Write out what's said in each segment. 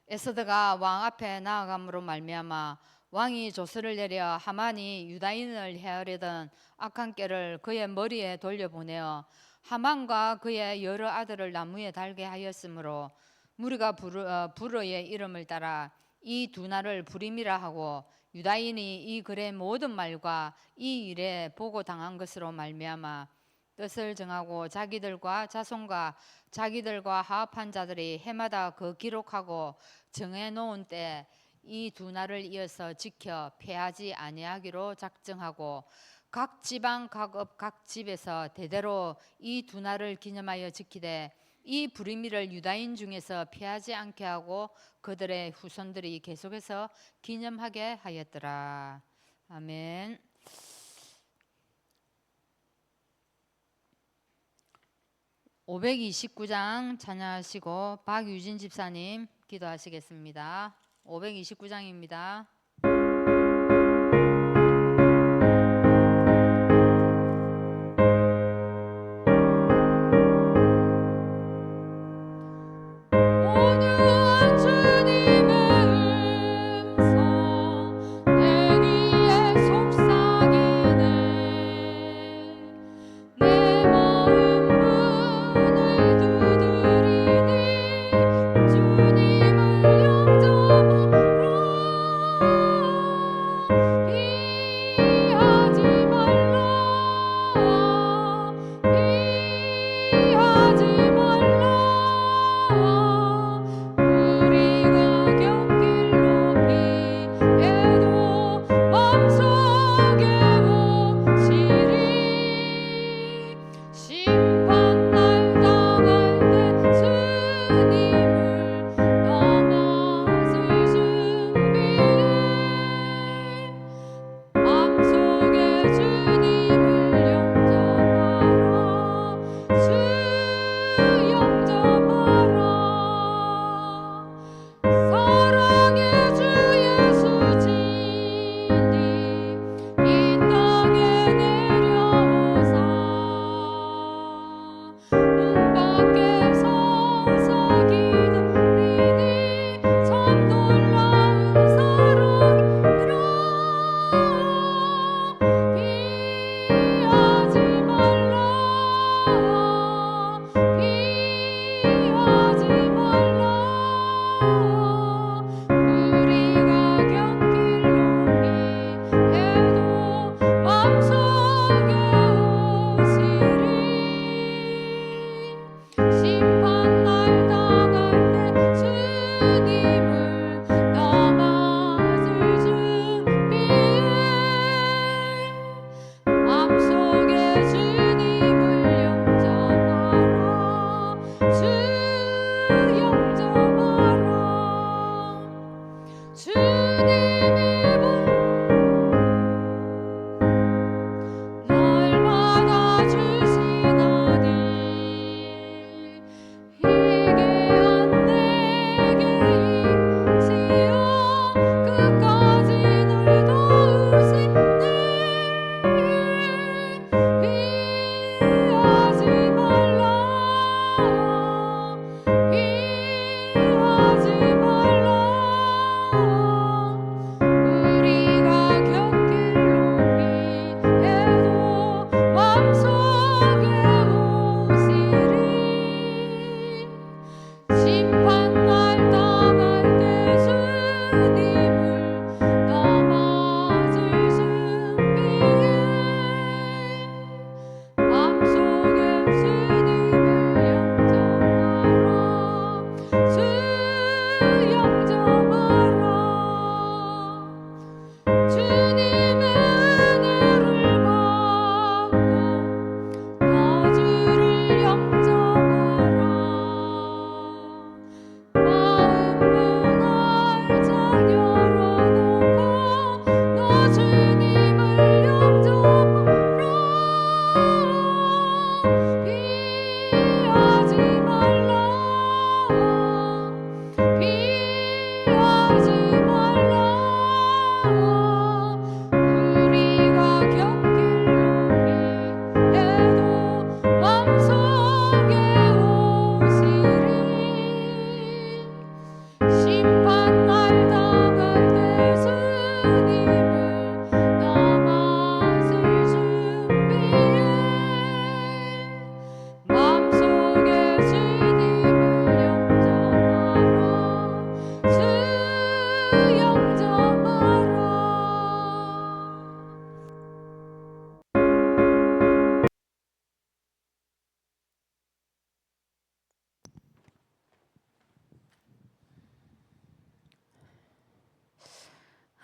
에스더가 왕 앞에 나아감으로 말미암아 왕이 조서를 내려 하만이 유다인을 해하려던 악한 꾀를 그의 머리에 돌려보내어 하만과 그의 여러 아들을 나무에 달게 하였으므로 무리가 불어의 이름을 따라 이 두 날을 부림이라 하고, 유다인이 이 글의 모든 말과 이 일에 보고 당한 것으로 말미암아 뜻을 정하고 자기들과 자손과 자기들과 화합한 자들이 해마다 그 기록하고 정해놓은 때 이 두 날을 이어서 지켜 폐하지 아니하기로 작정하고, 각 지방 각 업 각 집에서 대대로 이 두 날을 기념하여 지키되 이 불임일을 유다인 중에서 피하지 않게 하고 그들의 후손들이 계속해서 기념하게 하였더라. 아멘. 529장 찬양하시고 박유진 집사님 기도하시겠습니다. 529장입니다.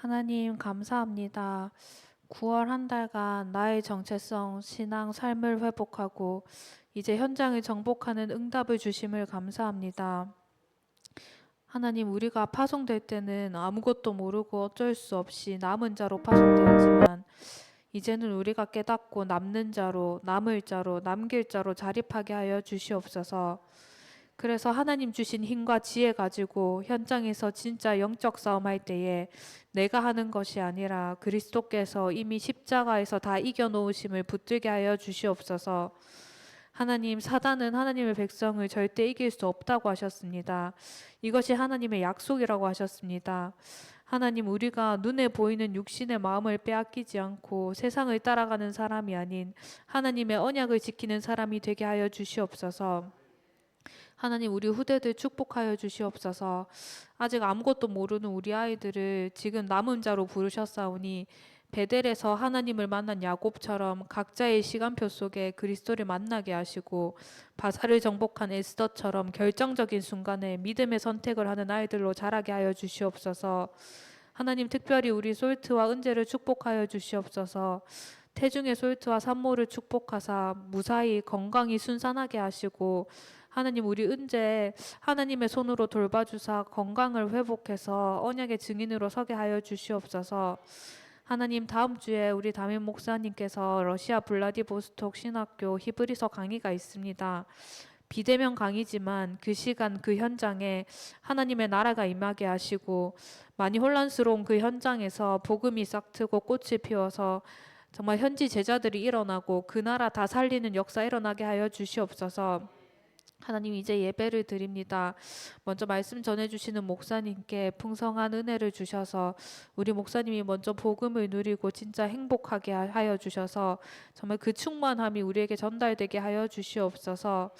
하나님 감사합니다. 9월 한 달간 나의 정체성, 신앙, 삶을 회복하고 이제 현장을 정복하는 응답을 주심을 감사합니다. 하나님, 우리가 파송될 때는 아무것도 모르고 어쩔 수 없이 남은 자로 파송되었지만 이제는 우리가 깨닫고 남는 자로, 남을 자로, 남길 자로 자립하게 하여 주시옵소서. 그래서 하나님 주신 힘과 지혜 가지고 현장에서 진짜 영적 싸움할 때에 내가 하는 것이 아니라 그리스도께서 이미 십자가에서 다 이겨놓으심을 붙들게 하여 주시옵소서. 하나님, 사단은 하나님의 백성을 절대 이길 수 없다고 하셨습니다. 이것이 하나님의 약속이라고 하셨습니다. 하나님, 우리가 눈에 보이는 육신의 마음을 빼앗기지 않고 세상을 따라가는 사람이 아닌 하나님의 언약을 지키는 사람이 되게 하여 주시옵소서. 하나님, 우리 후대들 축복하여 주시옵소서. 아직 아무것도 모르는 우리 아이들을 지금 남은 자로 부르셨사오니 베델에서 하나님을 만난 야곱처럼 각자의 시간표 속에 그리스도를 만나게 하시고 바사를 정복한 에스더처럼 결정적인 순간에 믿음의 선택을 하는 아이들로 자라게 하여 주시옵소서. 하나님, 특별히 우리 솔트와 은재를 축복하여 주시옵소서. 태중의 솔트와 산모를 축복하사 무사히 건강히 순산하게 하시고 하나님, 우리 은재 하나님의 손으로 돌봐주사 건강을 회복해서 언약의 증인으로 서게 하여 주시옵소서. 하나님, 다음 주에 우리 담임 목사님께서 러시아 블라디보스톡 신학교 히브리서 강의가 있습니다. 비대면 강의지만 그 시간 그 현장에 하나님의 나라가 임하게 하시고 많이 혼란스러운 그 현장에서 복음이 싹트고 꽃이 피어서 정말 현지 제자들이 일어나고 그 나라 다 살리는 역사 일어나게 하여 주시옵소서. 하나님, 이제 예배를 드립니다. 먼저 말씀 전해주시는 목사님께 풍성한 은혜를 주셔서 우리 목사님이 먼저 복음을 누리고 진짜 행복하게 하여 주셔서 정말 그 충만함이 우리에게 전달되게 하여 주시옵소서.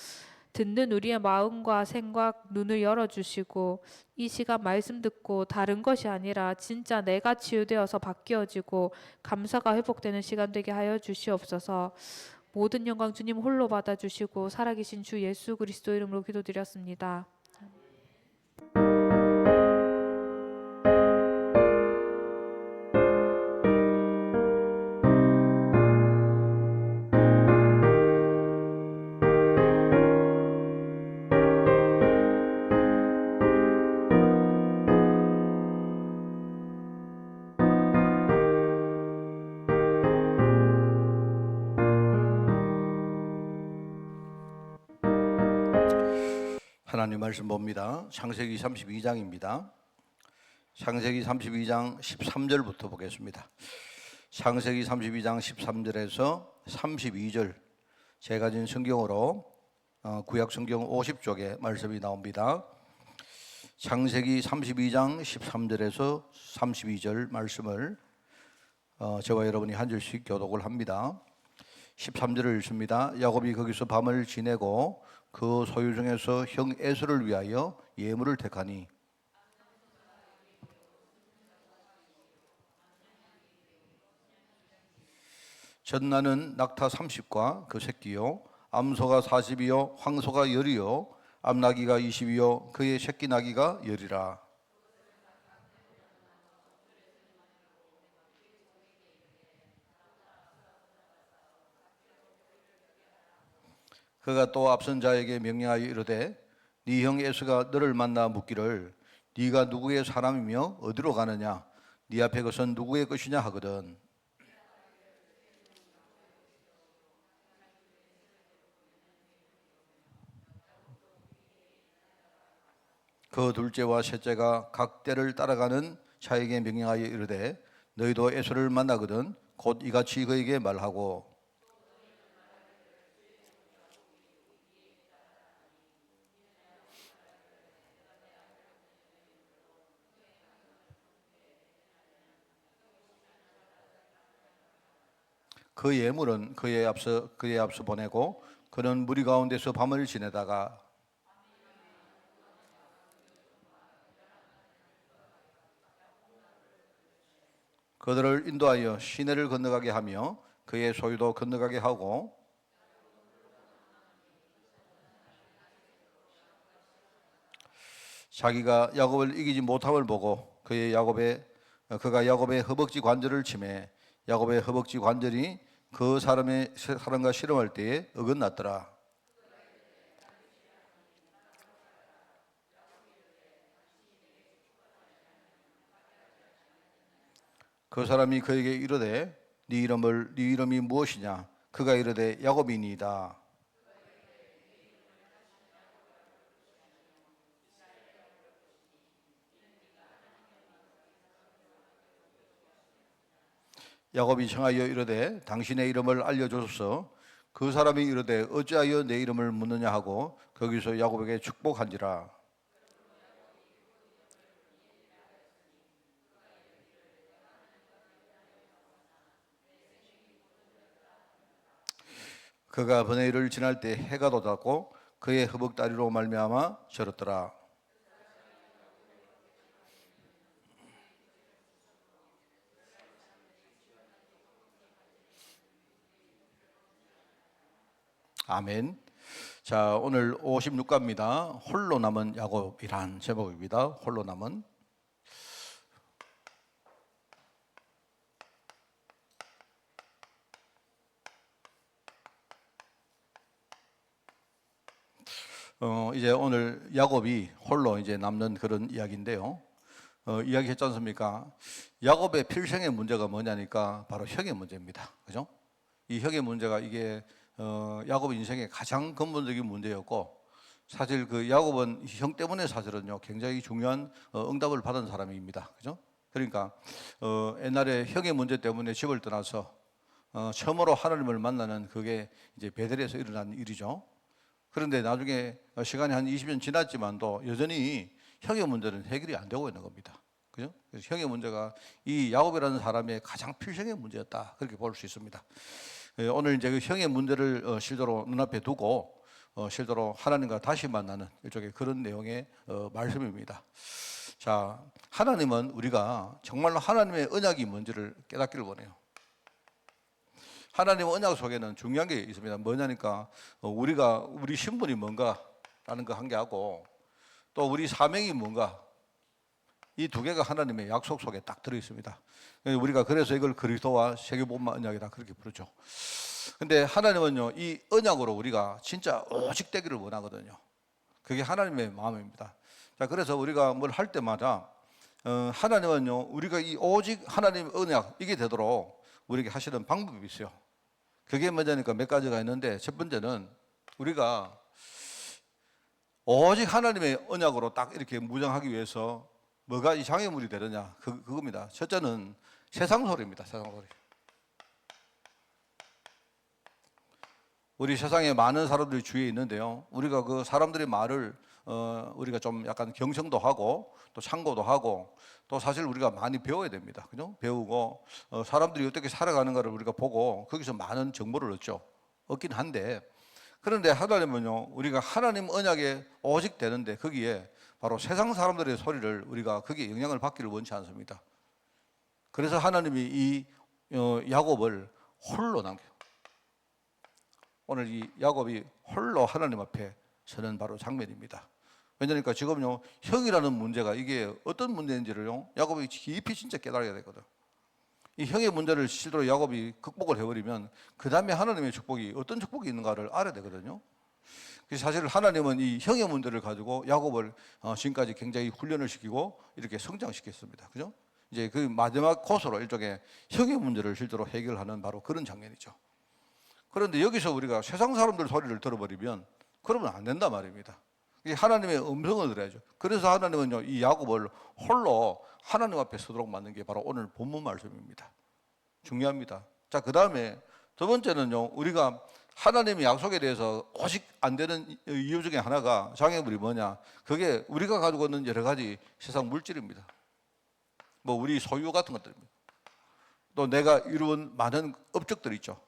듣는 우리의 마음과 생각, 눈을 열어주시고 이 시간 말씀 듣고 다른 것이 아니라 진짜 내가 치유되어서 바뀌어지고 감사가 회복되는 시간 되게 하여 주시옵소서. 모든 영광 주님 홀로 받아주시고 살아계신 주 예수 그리스도 이름으로 기도드렸습니다. 하나님 말씀 봅니다. 창세기 32장입니다. 창세기 32장 13절부터 보겠습니다. 창세기 32장 13절에서 32절, 제가 진 성경으로 구약 성경 50쪽에 말씀이 나옵니다. 창세기 32장 13절에서 32절 말씀을 저와 여러분이 한 절씩 교독을 합니다. 13절을 읽습니다. 야곱이 거기서 밤을 지내고 그 소유 중에서 형 에서를 위하여 예물을 택하니 전나는 낙타 30과 그 새끼요, 암소가 40이요, 황소가 10이요, 암나기가 20이요, 그의 새끼 나기가 10이라. 그가 또 앞선 자에게 명령하여 이르되 네 형 에서가 너를 만나 묻기를 네가 누구의 사람이며 어디로 가느냐, 네 앞에 것은 누구의 것이냐 하거든. 그 둘째와 셋째가 각 때를 따라가는 자에게 명령하여 이르되 너희도 에서를 만나거든 곧 이같이 그에게 말하고, 그 예물은 그의 앞서 보내고 그는 무리 가운데서 밤을 지내다가 그들을 인도하여 시내를 건너가게 하며 그의 소유도 건너가게 하고, 자기가 야곱을 이기지 못함을 보고 그의 야곱의 그가 야곱의 허벅지 관절을 치매 야곱의 허벅지 관절이 그 사람의 사람과 실험할 때에 어긋났더라. 그 사람이 그에게 이르되 네 이름이 무엇이냐? 그가 이르되 야곱이니이다. 야곱이 청하여 이르되 당신의 이름을 알려주소서. 그 사람이 이르되 어찌하여 내 이름을 묻느냐 하고 거기서 야곱에게 축복한지라. 그가 버네일을 지날 때 해가 돋았고 그의 허벅다리로 말미암아 절었더라. 아멘. 자, 오늘 56가입니다. 홀로 남은 야곱이란 제목입니다. 홀로 남은. 이제 오늘 야곱이 홀로 이제 남는 그런 이야기인데요. 이야기했지 않습니까? 야곱의 필생의 문제가 뭐냐니까 바로 형의 문제입니다. 그죠? 이 형의 문제가 이게 야곱 인생의 가장 근본적인 문제였고, 사실 그 야곱은 형 때문에 사실은요 굉장히 중요한 응답을 받은 사람입니다. 그죠? 그러니까 옛날에 형의 문제 때문에 집을 떠나서 처음으로 하나님을 만나는 그게 이제 베델에서 일어난 일이죠. 그런데 나중에 시간이 한 20년 지났지만도 여전히 형의 문제는 해결이 안 되고 있는 겁니다. 그죠? 그래서 형의 문제가 이 야곱이라는 사람의 가장 필생의 문제였다. 그렇게 볼 수 있습니다. 오늘 이제 그 형의 문제를 실제로 눈앞에 두고 실제로 하나님과 다시 만나는 일종의 그런 내용의 말씀입니다. 자, 하나님은 우리가 정말로 하나님의 언약이 뭔지를 깨닫기를 원해요. 하나님의 언약 속에는 중요한 게 있습니다. 뭐냐니까 우리가 우리 신분이 뭔가라는 거 한 개 하고 또 우리 사명이 뭔가 이 두 개가 하나님의 약속 속에 딱 들어 있습니다. 우리가 그래서 이걸 그리스도와 세계복음화 언약이다 그렇게 부르죠. 근데 하나님은요 이 언약으로 우리가 진짜 오직 되기를 원하거든요. 그게 하나님의 마음입니다. 자, 그래서 우리가 뭘 할 때마다 하나님은요 우리가 이 오직 하나님의 언약 이게 되도록 우리에게 하시는 방법이 있어요. 그게 뭐냐니까 몇 가지가 있는데, 첫 번째는 우리가 오직 하나님의 언약으로 딱 이렇게 무장하기 위해서 뭐가 이 장애물이 되느냐, 그겁니다. 첫째는 세상 소리입니다. 세상 소리. 우리 세상에 많은 사람들이 주위에 있는데요, 우리가 그 사람들의 말을 우리가 좀 약간 경청도 하고 또 참고도 하고 또 사실 우리가 많이 배워야 됩니다. 그죠? 배우고 사람들이 어떻게 살아가는가를 우리가 보고 거기서 많은 정보를 얻긴 한데, 그런데 하나님은요 우리가 하나님 언약에 오직 되는데 거기에 바로 세상 사람들의 소리를 우리가 거기에 영향을 받기를 원치 않습니다. 그래서 하나님이 이 야곱을 홀로 남겨요. 오늘 이 야곱이 홀로 하나님 앞에 서는 바로 장면입니다. 왜냐니까 지금요 형이라는 문제가 이게 어떤 문제인지를요 야곱이 깊이 진짜 깨달아야 되거든. 이 형의 문제를 실제로 야곱이 극복을 해버리면 그 다음에 하나님의 축복이 어떤 축복이 있는가를 알아야 되거든요. 그래서 사실 하나님은 이 형의 문제를 가지고 야곱을 지금까지 굉장히 훈련을 시키고 이렇게 성장시켰습니다. 그죠? 이제 그 마지막 코스로 일종의 형의 문제를 실제로 해결하는 바로 그런 장면이죠. 그런데 여기서 우리가 세상 사람들 소리를 들어버리면 그러면 안 된단 말입니다. 하나님의 음성을 들어야죠. 그래서 하나님은요 이 야곱을 홀로 하나님 앞에 서도록 만든 게 바로 오늘 본문 말씀입니다. 중요합니다. 자, 그 다음에 두 번째는요 우리가 하나님의 약속에 대해서 오직 안 되는 이유 중에 하나가 장애물이 뭐냐, 그게 우리가 가지고 있는 여러 가지 세상 물질입니다. 뭐 우리 소유 같은 것들입니다. 또 내가 이룬 많은 업적들 있죠.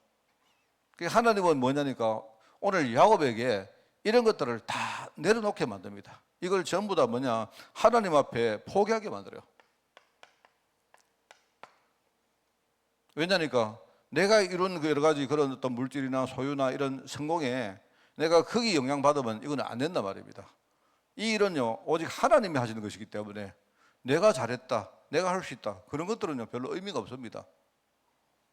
하나님은 뭐냐니까 오늘 야곱에게 이런 것들을 다 내려놓게 만듭니다. 이걸 전부 다 뭐냐, 하나님 앞에 포기하게 만들어요. 왜냐니까 내가 이룬 그 여러 가지 그런 어떤 물질이나 소유나 이런 성공에 내가 거기 영향받으면 이건 안 된단 말입니다. 이 일은요 오직 하나님이 하시는 것이기 때문에 내가 잘했다, 내가 할 수 있다, 그런 것들은요 별로 의미가 없습니다.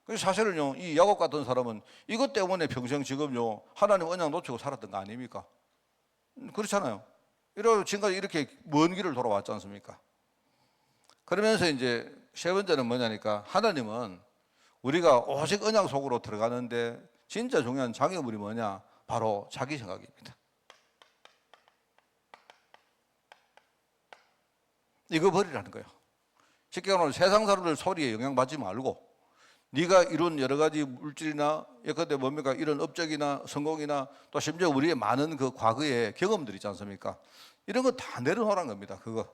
그래서 사실은요 이 야곱 같은 사람은 이것 때문에 평생 지금요 하나님 언약 놓치고 살았던 거 아닙니까? 그렇잖아요. 이러고 지금까지 이렇게 먼 길을 돌아왔지 않습니까? 그러면서 이제 세 번째는 뭐냐니까, 하나님은 우리가 오직 언약 속으로 들어가는데 진짜 중요한 장애물이 뭐냐, 바로 자기 생각입니다. 이거 버리라는 거예요. 쉽게 말하면 세상 사람들 소리에 영향받지 말고, 네가 이룬 여러 가지 물질이나 예컨대 뭡니까 이런 업적이나 성공이나 또 심지어 우리의 많은 그 과거의 경험들 있지 않습니까? 이런 거 다 내려놓으란 겁니다. 그거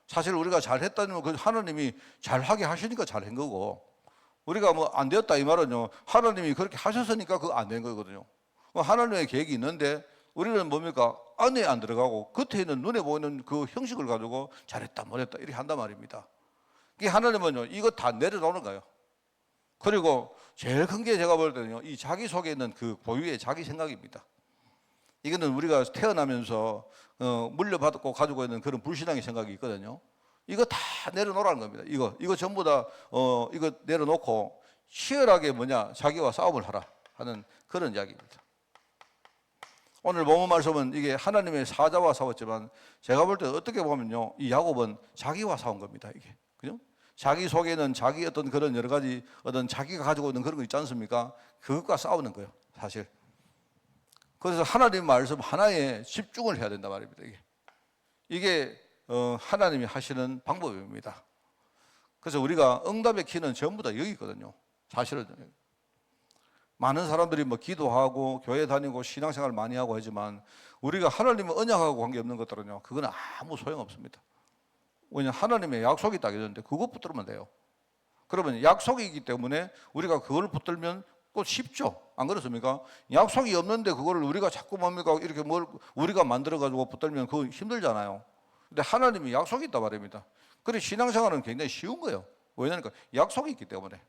사실 우리가 잘했다는 건 하나님이 잘하게 하시니까 잘한 거고, 우리가 뭐 안 되었다 이 말은요 하나님이 그렇게 하셨으니까 그거 안 된 거거든요. 하나님의 계획이 있는데 우리는 뭡니까 안에 안 들어가고 겉에 있는 눈에 보이는 그 형식을 가지고 잘했다 못했다 이렇게 한단 말입니다. 이게 하나님은요 이거 다 내려놓는 거예요. 그리고 제일 큰 게 제가 볼 때는요 이 자기 속에 있는 그 고유의 자기 생각입니다. 이거는 우리가 태어나면서 물려받고 가지고 있는 그런 불신앙의 생각이 있거든요. 이거 다 내려놓으라는 겁니다. 이거 전부 다 이거 내려놓고 치열하게 자기와 싸움을 하라 하는 그런 이야기입니다. 오늘 본문 말씀은 이게 하나님의 사자와 싸웠지만 제가 볼 때 어떻게 보면요 이 야곱은 자기와 싸운 겁니다. 이게 그죠? 자기 속에는 자기 어떤 그런 여러 가지 어떤 자기가 가지고 있는 그런 거 있지 않습니까? 그것과 싸우는 거예요, 사실. 그래서 하나님 말씀 하나에 집중을 해야 된단 말입니다. 이게 하나님이 하시는 방법입니다. 그래서 우리가 응답의 키는 전부 다 여기 있거든요. 사실은 많은 사람들이 뭐 기도하고 교회 다니고 신앙생활 많이 하고 하지만 우리가 하나님의 언약하고 관계없는 것들은요 그건 아무 소용없습니다. 왜냐하면 하나님의 약속이 딱 있는데 그것 붙들면 돼요. 그러면 약속이 있기 때문에 우리가 그걸 붙들면 또 쉽죠. 안 그렇습니까? 약속이 없는데 그거를 우리가 자꾸 뭡니까 이렇게 뭘 우리가 만들어 가지고 붙들면 그거 힘들잖아요. 근데 하나님이 약속이 있단 말입니다. 그래서 신앙생활은 굉장히 쉬운 거예요. 왜냐니까 약속이 있기 때문에.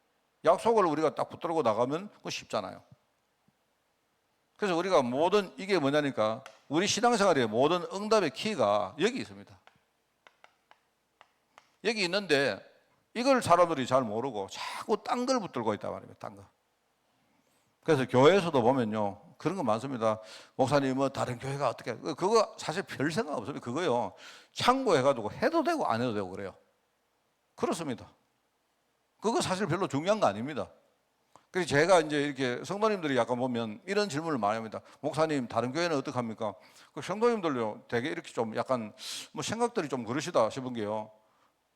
약속을 우리가 딱 붙들고 나가면 그거 쉽잖아요. 그래서 우리가 모든 이게 뭐냐니까 우리 신앙생활의 모든 응답의 키가 여기 있습니다. 여기 있는데 이걸 사람들이 잘 모르고 자꾸 딴 걸 붙들고 있단 말입니다. 딴 거. 그래서 교회에서도 보면요 그런 거 많습니다. 목사님 뭐 다른 교회가 어떻게 그거 사실 별 생각 없습니다. 그거요 참고해가지고 해도 되고 안 해도 되고 그래요. 그렇습니다. 그거 사실 별로 중요한 거 아닙니다. 그래서 제가 이제 이렇게 성도님들이 약간 보면 이런 질문을 많이 합니다. 목사님 다른 교회는 어떻게 합니까? 그 성도님들요 되게 이렇게 좀 약간 뭐 생각들이 좀 그러시다 싶은 게요.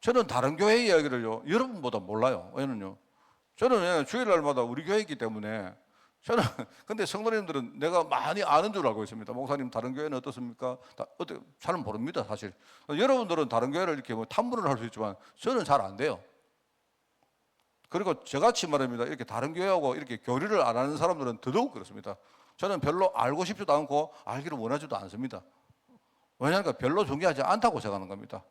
저는 다른 교회 이야기를요 여러분보다 몰라요. 왜냐면요 저는 주일날마다 우리 교회에 있기 때문에 저는 근데 성도님들은 내가 많이 아는 줄 알고 있습니다. 목사님 다른 교회는 어떻습니까? 어떻게 잘 모릅니다 사실. 여러분들은 다른 교회를 이렇게 뭐 탐문을 할 수 있지만 저는 잘 안 돼요. 그리고 저같이 말합니다. 이렇게 다른 교회하고 이렇게 교류를 안 하는 사람들은 더더욱 그렇습니다. 저는 별로 알고 싶지도 않고 알기를 원하지도 않습니다. 왜냐하니까 별로 중요하지 않다고 생각하는 겁니다.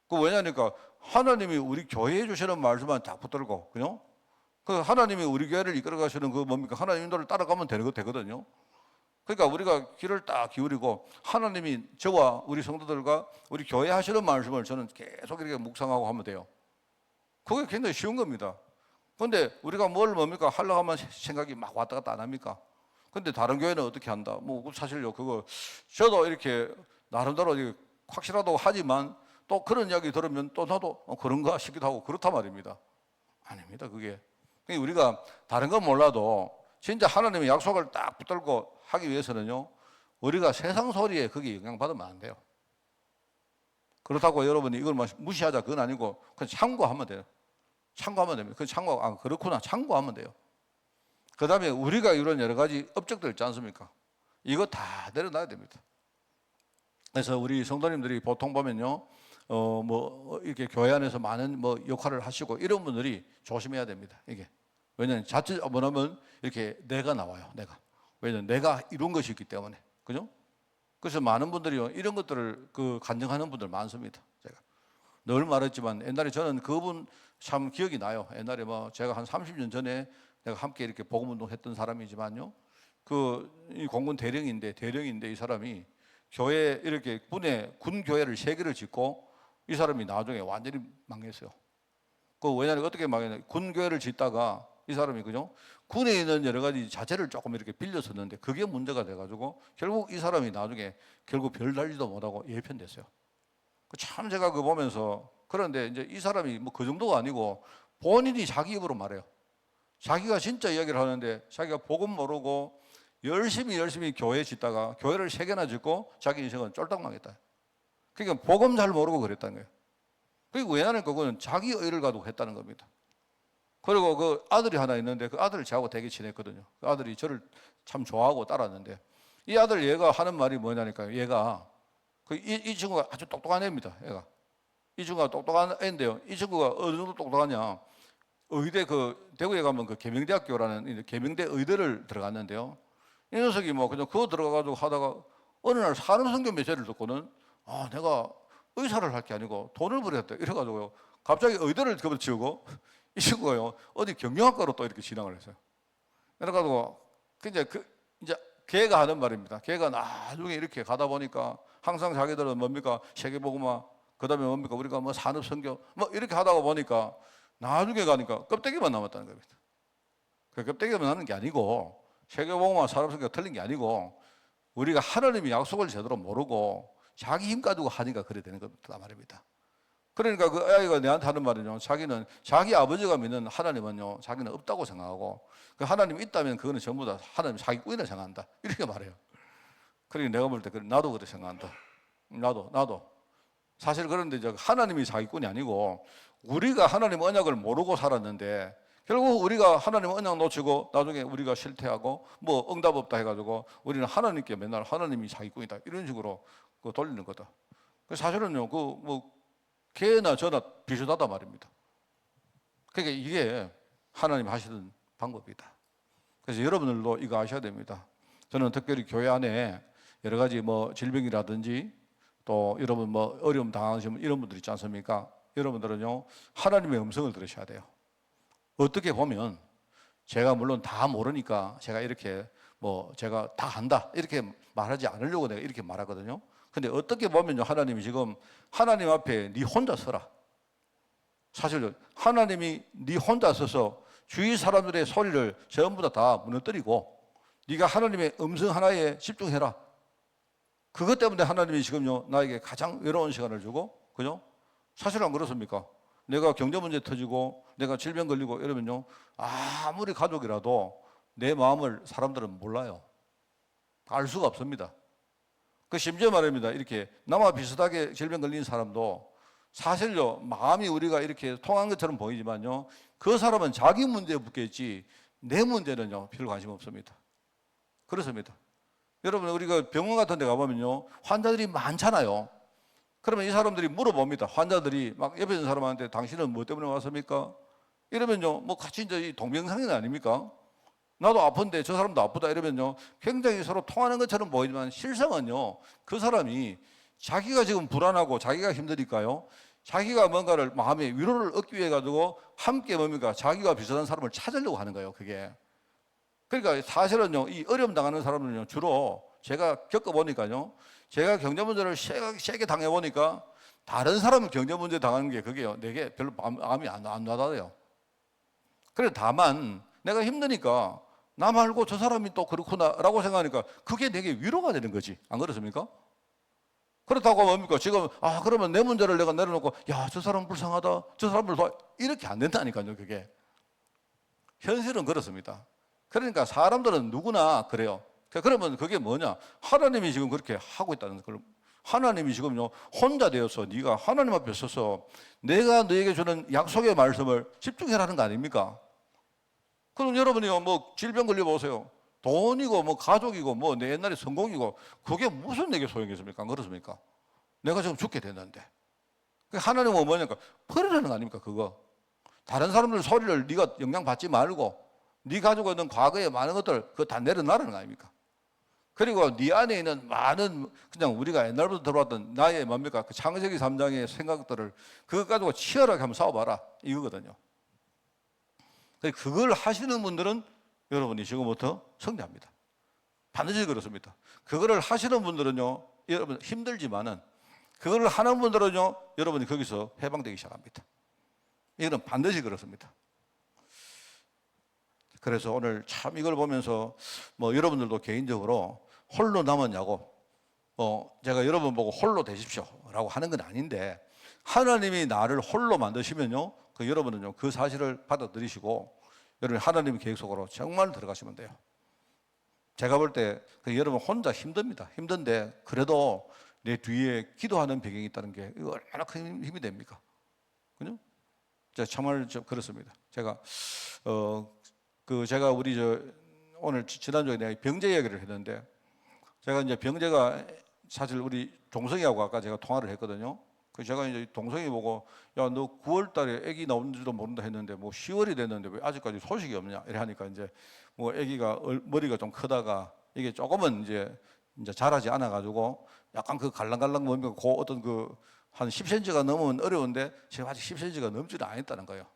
그 왜냐하니까 하나님이 우리 교회에 주시는 말씀만 다 붙들고 그죠? 그 하나님이 우리 교회를 이끌어 가시는 그 뭡니까? 하나님 인도를 따라가면 되거든요. 그러니까 우리가 귀를 딱 기울이고 하나님이 저와 우리 성도들과 우리 교회 하시는 말씀을 저는 계속 이렇게 묵상하고 하면 돼요. 그게 굉장히 쉬운 겁니다. 그런데 우리가 뭘 뭡니까? 하려고 하면 생각이 막 왔다 갔다 안 합니까? 근데 다른 교회는 어떻게 한다? 뭐 사실요 그거 저도 이렇게 나름대로 확실하다고 하지만 또 그런 이야기 들으면 또 나도 그런가 싶기도 하고 그렇단 말입니다. 아닙니다 그게. 우리가 다른 건 몰라도 진짜 하나님의 약속을 딱 붙들고 하기 위해서는요 우리가 세상 소리에 거기에 영향받으면 안 돼요. 그렇다고 여러분이 이걸 무시하자 그건 아니고 그냥 참고하면 돼요. 참고하면 됩니다. 그렇구나 참고하면 돼요. 그 다음에 우리가 이런 여러 가지 업적들 있지 않습니까? 이거 다 내려놔야 됩니다. 그래서 우리 성도님들이 보통 보면요 뭐 이렇게 교회 안에서 많은 뭐 역할을 하시고 이런 분들이 조심해야 됩니다. 이게 왜냐하면 자칫 뭐냐면 이렇게 내가 나와요. 왜냐하면 내가 이룬 것이 있기 때문에 그죠? 그래서 많은 분들이요 이런 것들을 간증하는 분들 많습니다. 제가 늘 말했지만 옛날에 저는 그분 참 기억이 나요. 옛날에 뭐 제가 한 30년 전에 내가 함께 이렇게 복음 운동했던 사람이지만요 이 공군 대령인데 이 사람이 교회 이렇게 군 교회를 3개를 짓고 이 사람이 나중에 완전히 망했어요. 그 왜냐하면 어떻게 망했냐? 군교회를 짓다가 이 사람이 그죠? 군에 있는 여러 가지 자재를 조금 이렇게 빌려 썼는데 그게 문제가 돼가지고 결국 이 사람이 나중에 결국 별 달지도 못하고 예편됐어요. 참 제가 그거 보면서 그런데 이제 이 사람이 뭐 그 정도가 아니고 본인이 자기 입으로 말해요. 자기가 진짜 이야기를 하는데 자기가 복음 모르고 열심히 교회 짓다가 교회를 3개나 짓고 자기 인생은 쫄딱 망했다. 그러니까 복음 잘 모르고 그랬다는 거예요. 그리고 왜냐하면 그거는 자기 의를 가지고 했다는 겁니다. 그리고 그 아들이 하나 있는데 그 아들을 저하고 되게 친했거든요. 그 아들이 저를 참 좋아하고 따랐는데 이 아들 얘가 하는 말이 뭐냐니까요. 얘가 이 친구가 아주 똑똑한 애입니다. 얘가 이 친구가 똑똑한 애인데요. 이 친구가 어느 정도 똑똑하냐? 의대 그 대구에 가면 그 계명대학교라는 계명대 의대를 들어갔는데요. 이 녀석이 뭐 그냥 그거 들어가가지고 하다가 어느 날 산업선교 메시지를 듣고는 아 내가 의사를 할 게 아니고 돈을 벌였다 이래가지고요. 갑자기 의대를 접어치우고 이 친구가요 어디 경영학과로 또 이렇게 진학을 했어요. 그래가지고 이제 걔가 하는 말입니다. 걔가 나중에 이렇게 가다 보니까 항상 자기들은 뭡니까 세계복음화 그다음에 뭡니까 우리가 뭐 산업선교 뭐 이렇게 하다가 보니까 나중에 가니까 껍데기만 남았다는 겁니다. 그 껍데기만 남는 게 아니고 세계복음화 산업선교가 틀린 게 아니고 우리가 하나님의 약속을 제대로 모르고 자기 힘 가지고 하니까 그래 되는 겁니다 말입니다. 그러니까 그 아이가 내한테 하는 말은요, 자기는 자기 아버지가 믿는 하나님은요, 자기는 없다고 생각하고 그 하나님이 있다면 그거는 전부 다 하나님 자기 꾸이라 생각한다 이렇게 말해요. 그러니까 내가 볼 때 나도 그렇게 생각한다. 나도 사실 그런데 하나님이 사기꾼이 아니고 우리가 하나님 언약을 모르고 살았는데 결국 우리가 하나님 언약 놓치고 나중에 우리가 실패하고 뭐 응답 없다 해가지고 우리는 하나님께 맨날 하나님이 사기꾼이다 이런 식으로 돌리는 거다. 사실은요 걔나 저나 비슷하단 말입니다. 그러니까 이게 하나님 하시는 방법이다. 그래서 여러분들도 이거 아셔야 됩니다. 저는 특별히 교회 안에 여러 가지 뭐 질병이라든지 또 여러분 뭐 어려움 당하시면 이런 분들 있지 않습니까? 여러분들은요 하나님의 음성을 들으셔야 돼요. 어떻게 보면 제가 물론 다 모르니까 제가 이렇게 뭐 제가 다 한다 이렇게 말하지 않으려고 내가 이렇게 말하거든요. 근데 어떻게 보면요 하나님이 지금 하나님 앞에 네 혼자 서라. 사실 하나님이 네 혼자 서서 주위 사람들의 소리를 전부 다 무너뜨리고 네가 하나님의 음성 하나에 집중해라. 그것 때문에 하나님이 지금요 나에게 가장 외로운 시간을 주고 그죠? 사실 안 그렇습니까? 내가 경제 문제 터지고 내가 질병 걸리고 이러면요 아무리 가족이라도 내 마음을 사람들은 몰라요. 알 수가 없습니다. 그 심지어 말입니다. 이렇게 나와 비슷하게 질병 걸린 사람도 사실요 마음이 우리가 이렇게 통한 것처럼 보이지만요 그 사람은 자기 문제에 붙겠지 내 문제는요 별 관심 없습니다. 그렇습니다. 여러분 우리가 병원 같은 데 가보면요 환자들이 많잖아요. 그러면 이 사람들이 물어봅니다. 환자들이 막 옆에 있는 사람한테 당신은 뭐 때문에 왔습니까? 이러면요 뭐 같이 이제 동병상련 아닙니까? 나도 아픈데 저 사람도 아프다 이러면요 굉장히 서로 통하는 것처럼 보이지만 실상은요 그 사람이 자기가 지금 불안하고 자기가 힘드니까요 자기가 뭔가를 마음의 위로를 얻기 위해 가지고 함께 뭡니까 자기가 비슷한 사람을 찾으려고 하는 거예요. 그게 그러니까 사실은요 이 어려움 당하는 사람들은요 주로 제가 겪어보니까요 제가 경제 문제를 세게 당해보니까 다른 사람은 경제 문제 당하는 게 그게요 내게 별로 마음이 안 와닿아요. 그래 다만 내가 힘드니까 나 말고 저 사람이 또 그렇구나라고 생각하니까 그게 내게 위로가 되는 거지. 안 그렇습니까? 그렇다고 뭡니까? 지금 그러면 내 문제를 내가 내려놓고 야, 저 사람 불쌍하다. 저 사람을 도와 이렇게 안 된다니까요. 그게 현실은 그렇습니다. 그러니까 사람들은 누구나 그래요. 그러면 그게 뭐냐? 하나님이 지금 그렇게 하고 있다는 걸 하나님이 지금요 혼자 되어서 네가 하나님 앞에 서서 내가 너에게 주는 약속의 말씀을 집중해라는 거 아닙니까? 그럼 여러분이요 뭐 질병 걸려 보세요. 돈이고 뭐 가족이고 뭐 내 옛날에 성공이고 그게 무슨 내게 소용이겠습니까? 안 그렇습니까? 내가 지금 죽게 됐는데 하나님은 뭐냐니까 버리라는 거 아닙니까? 그거 다른 사람들 소리를 네가 영향 받지 말고 네 가지고 있는 과거의 많은 것들 그거 다 내려놔라는 거 아닙니까? 그리고 네 안에 있는 많은 그냥 우리가 옛날부터 들어왔던 나의 뭡니까? 그 창세기 3장의 생각들을 그것 가지고 치열하게 한번 싸워봐라 이거거든요. 그걸 하시는 분들은 여러분이 지금부터 성장합니다. 반드시 그렇습니다. 그거를 하시는 분들은요, 여러분 힘들지만은 그걸 하는 분들은요, 여러분이 거기서 해방되기 시작합니다. 이거는 반드시 그렇습니다. 그래서 오늘 참 이걸 보면서 뭐 여러분들도 개인적으로 홀로 남았냐고, 제가 여러분 보고 홀로 되십시오 라고 하는 건 아닌데, 하나님이 나를 홀로 만드시면요, 그 여러분은요, 그 사실을 받아들이시고 여러분 하나님의 계획 속으로 정말 들어가시면 돼요. 제가 볼 때 여러분 혼자 힘듭니다. 힘든데 그래도 내 뒤에 기도하는 배경이 있다는 게 이거 얼마나 큰 힘이 됩니까? 그죠? 정말 그렇습니다. 제가 제가 우리 오늘 지난주에 내가 병제 이야기를 했는데, 제가 이제 병제가 사실 우리 동성이하고 아까 제가 통화를 했거든요. 그 제가 이제 동성이 보고, 야, 너 9월 달에 아기 나온지도 모른다 했는데 뭐 10월이 됐는데 왜 아직까지 소식이 없냐 이래 하니까, 이제 뭐 아기가 머리가 좀 크다가 이게 조금은 이제 자라지 않아 가지고 약간 그 갈랑갈랑 뭔가 그 어떤 한 10cm가 넘으면 어려운데 지금 아직 10cm가 넘지는 않았다는 거예요.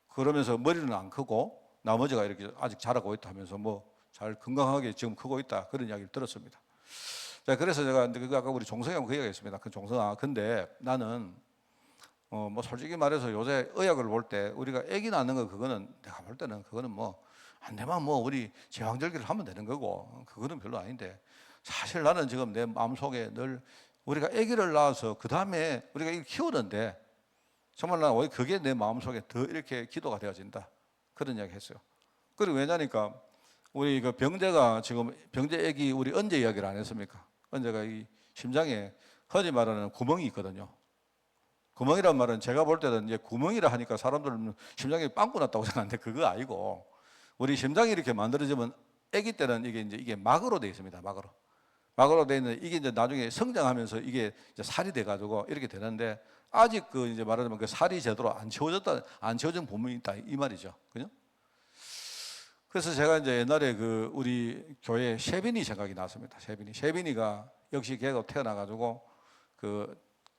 그러면서 머리는 안 크고 나머지가 이렇게 아직 자라고 있다 하면서 뭐 잘 건강하게 지금 크고 있다, 그런 이야기를 들었습니다. 자, 그래서 제가 아까 우리 종성이하고 그 이야기했습니다. 그 종성아, 근데 나는 뭐 솔직히 말해서 요새 의학을 볼 때 우리가 아기 낳는 거, 그거는 내가 볼 때는 그거는 뭐 안 되면 뭐 우리 제왕절개를 하면 되는 거고, 그거는 별로 아닌데, 사실 나는 지금 내 마음속에 늘 우리가 아기를 낳아서 그 다음에 우리가 이걸 키우는데, 정말 나 그게 내 마음속에 더 이렇게 기도가 되어진다, 그런 이야기 했어요. 그리고 왜냐니까 우리 그 병재가 지금 병재 아기 우리 언제 이야기를 안 했습니까? 언제가 이 심장에 흔히 말하는 구멍이 있거든요. 구멍이란 말은 제가 볼 때는 이제 구멍이라 하니까 사람들은 심장이 빵꾸 났다고 생각하는데 그거 아니고, 우리 심장이 이렇게 만들어지면 아기 때는 이게 막으로 되어 있습니다. 막으로 되어 있는 이게 이제 나중에 성장하면서 이게 이제 살이 돼 가지고 이렇게 되는데, 아직 이제 말하자면 그 살이 제대로 안 채워진 부분이 있다, 이 말이죠. 그죠? 그래서 제가 이제 옛날에 우리 교회 셰빈이 생각이 났습니다. 셰빈이가 역시 걔가 태어나 가지고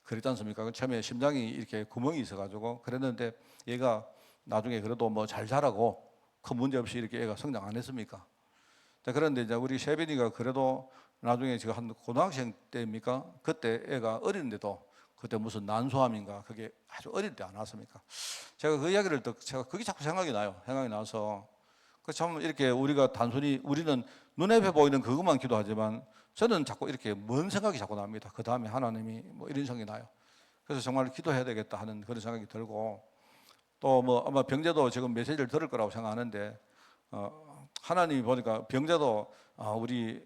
그랬지 않습니까? 처음에 심장이 이렇게 구멍이 있어 가지고 그랬는데, 얘가 나중에 그래도 뭐 잘 자라고 큰 문제 없이 이렇게 애가 성장 안 했습니까? 자, 그런데 이제 우리 셰빈이가 그래도 나중에 지금 한 고등학생 때입니까? 그때 애가 어린데도 그때 무슨 난소암인가, 그게 아주 어릴 때 안 왔습니까? 제가 그 이야기를 제가 그게 자꾸 생각이 나서, 참 이렇게 우리가 단순히 우리는 눈앞에 보이는 그것만 기도하지만, 저는 자꾸 이렇게 먼 생각이 자꾸 납니다. 그 다음에 하나님이 뭐 이런 생각이 나요. 그래서 정말 기도해야 되겠다 하는 그런 생각이 들고, 또 뭐 아마 병재도 지금 메시지를 들을 거라고 생각하는데, 하나님이 보니까 병재도 우리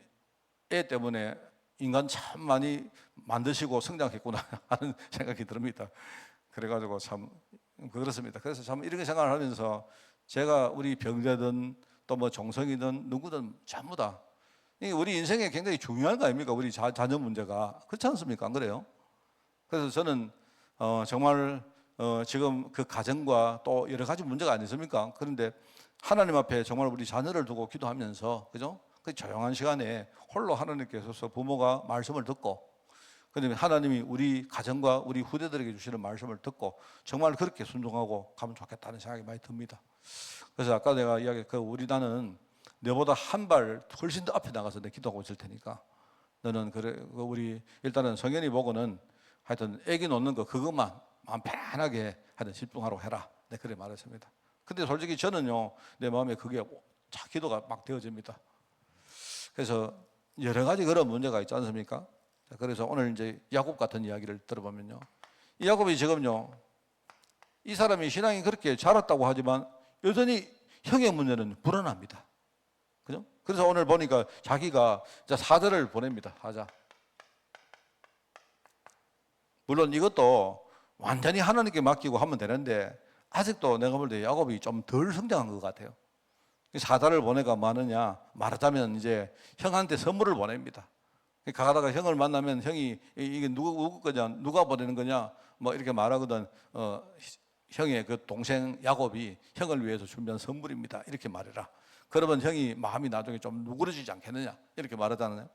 애 때문에 인간 참 많이 만드시고 성장했구나 하는 생각이 듭니다. 그래가지고 참 그렇습니다. 그래서 참 이렇게 생각을 하면서, 제가 우리 병재든 또 뭐 종성이든 누구든 전부 다 우리 인생에 굉장히 중요한 거 아닙니까? 우리 자녀 문제가. 그렇지 않습니까? 안 그래요? 그래서 저는 정말 지금 그 가정과 또 여러 가지 문제가 아니십니까? 그런데 하나님 앞에 정말 우리 자녀를 두고 기도하면서, 그죠? 그 조용한 시간에 홀로 하나님께서 부모가 말씀을 듣고, 그다음에 하나님이 우리 가정과 우리 후대들에게 주시는 말씀을 듣고 정말 그렇게 순종하고 가면 좋겠다는 생각이 많이 듭니다. 그래서 아까 내가 우리 나는 너보다 한 발 훨씬 더 앞에 나가서 내 기도하고 있을 테니까, 너는 우리 일단은 성현이 보고는 하여튼 애기 놓는 거 그것만 마음 편하게 하여튼 집중하라고 해라, 네, 그래 말했습니다. 근데 솔직히 저는요, 내 마음에 그게 기도가 막 되어집니다. 그래서 여러 가지 그런 문제가 있지 않습니까? 그래서 오늘 이제 야곱 같은 이야기를 들어보면요, 이 야곱이 지금요, 이 사람이 신앙이 그렇게 자랐다고 하지만 여전히 형의 문제는 불안합니다. 그죠? 그래서 오늘 보니까 자기가 사자를 보냅니다. 사자. 물론 이것도 완전히 하나님께 맡기고 하면 되는데, 아직도 내가 볼 때 야곱이 좀 덜 성장한 것 같아요. 사자를 보내가 뭐하느냐, 말하자면 이제 형한테 선물을 보냅니다. 가다가 형을 만나면 형이 이게 누구 거냐, 누가 보내는 거냐, 뭐 이렇게 말하거든. 형의 그 동생 야곱이 형을 위해서 준비한 선물입니다, 이렇게 말해라. 그러면 형이 마음이 나중에 좀 누그러지지 않겠느냐, 이렇게 말하잖아요.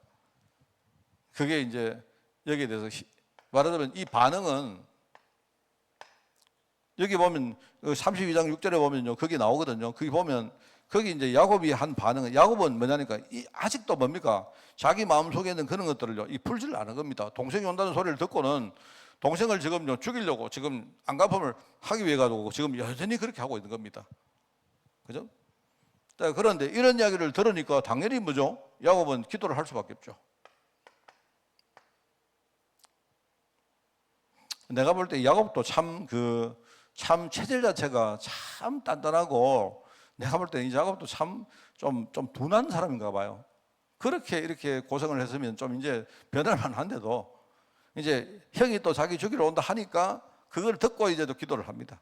그게 이제 여기에 대해서 말하자면 이 반응은, 여기 보면 32장 6절에 보면요, 거기 나오거든요. 거기 보면 거기 이제 야곱이 한 반응은, 야곱은 뭐냐니까 아직도 뭡니까? 자기 마음속에 있는 그런 것들을요, 풀지를 않은 겁니다. 동생이 온다는 소리를 듣고는 동생을 지금 죽이려고 지금 안갚음을 하기 위해 가지고 지금 여전히 그렇게 하고 있는 겁니다. 그죠? 그런데 이런 이야기를 들으니까 당연히 뭐죠? 야곱은 기도를 할 수밖에 없죠. 내가 볼 때 야곱도 참 체질 자체가 참 단단하고, 내가 볼 때 이 야곱도 참 좀 둔한 사람인가 봐요. 그렇게 이렇게 고생을 했으면 좀 이제 변할 만한데도 이제 형이 또 자기 죽이러 온다 하니까 그걸 듣고 이제 또 기도를 합니다.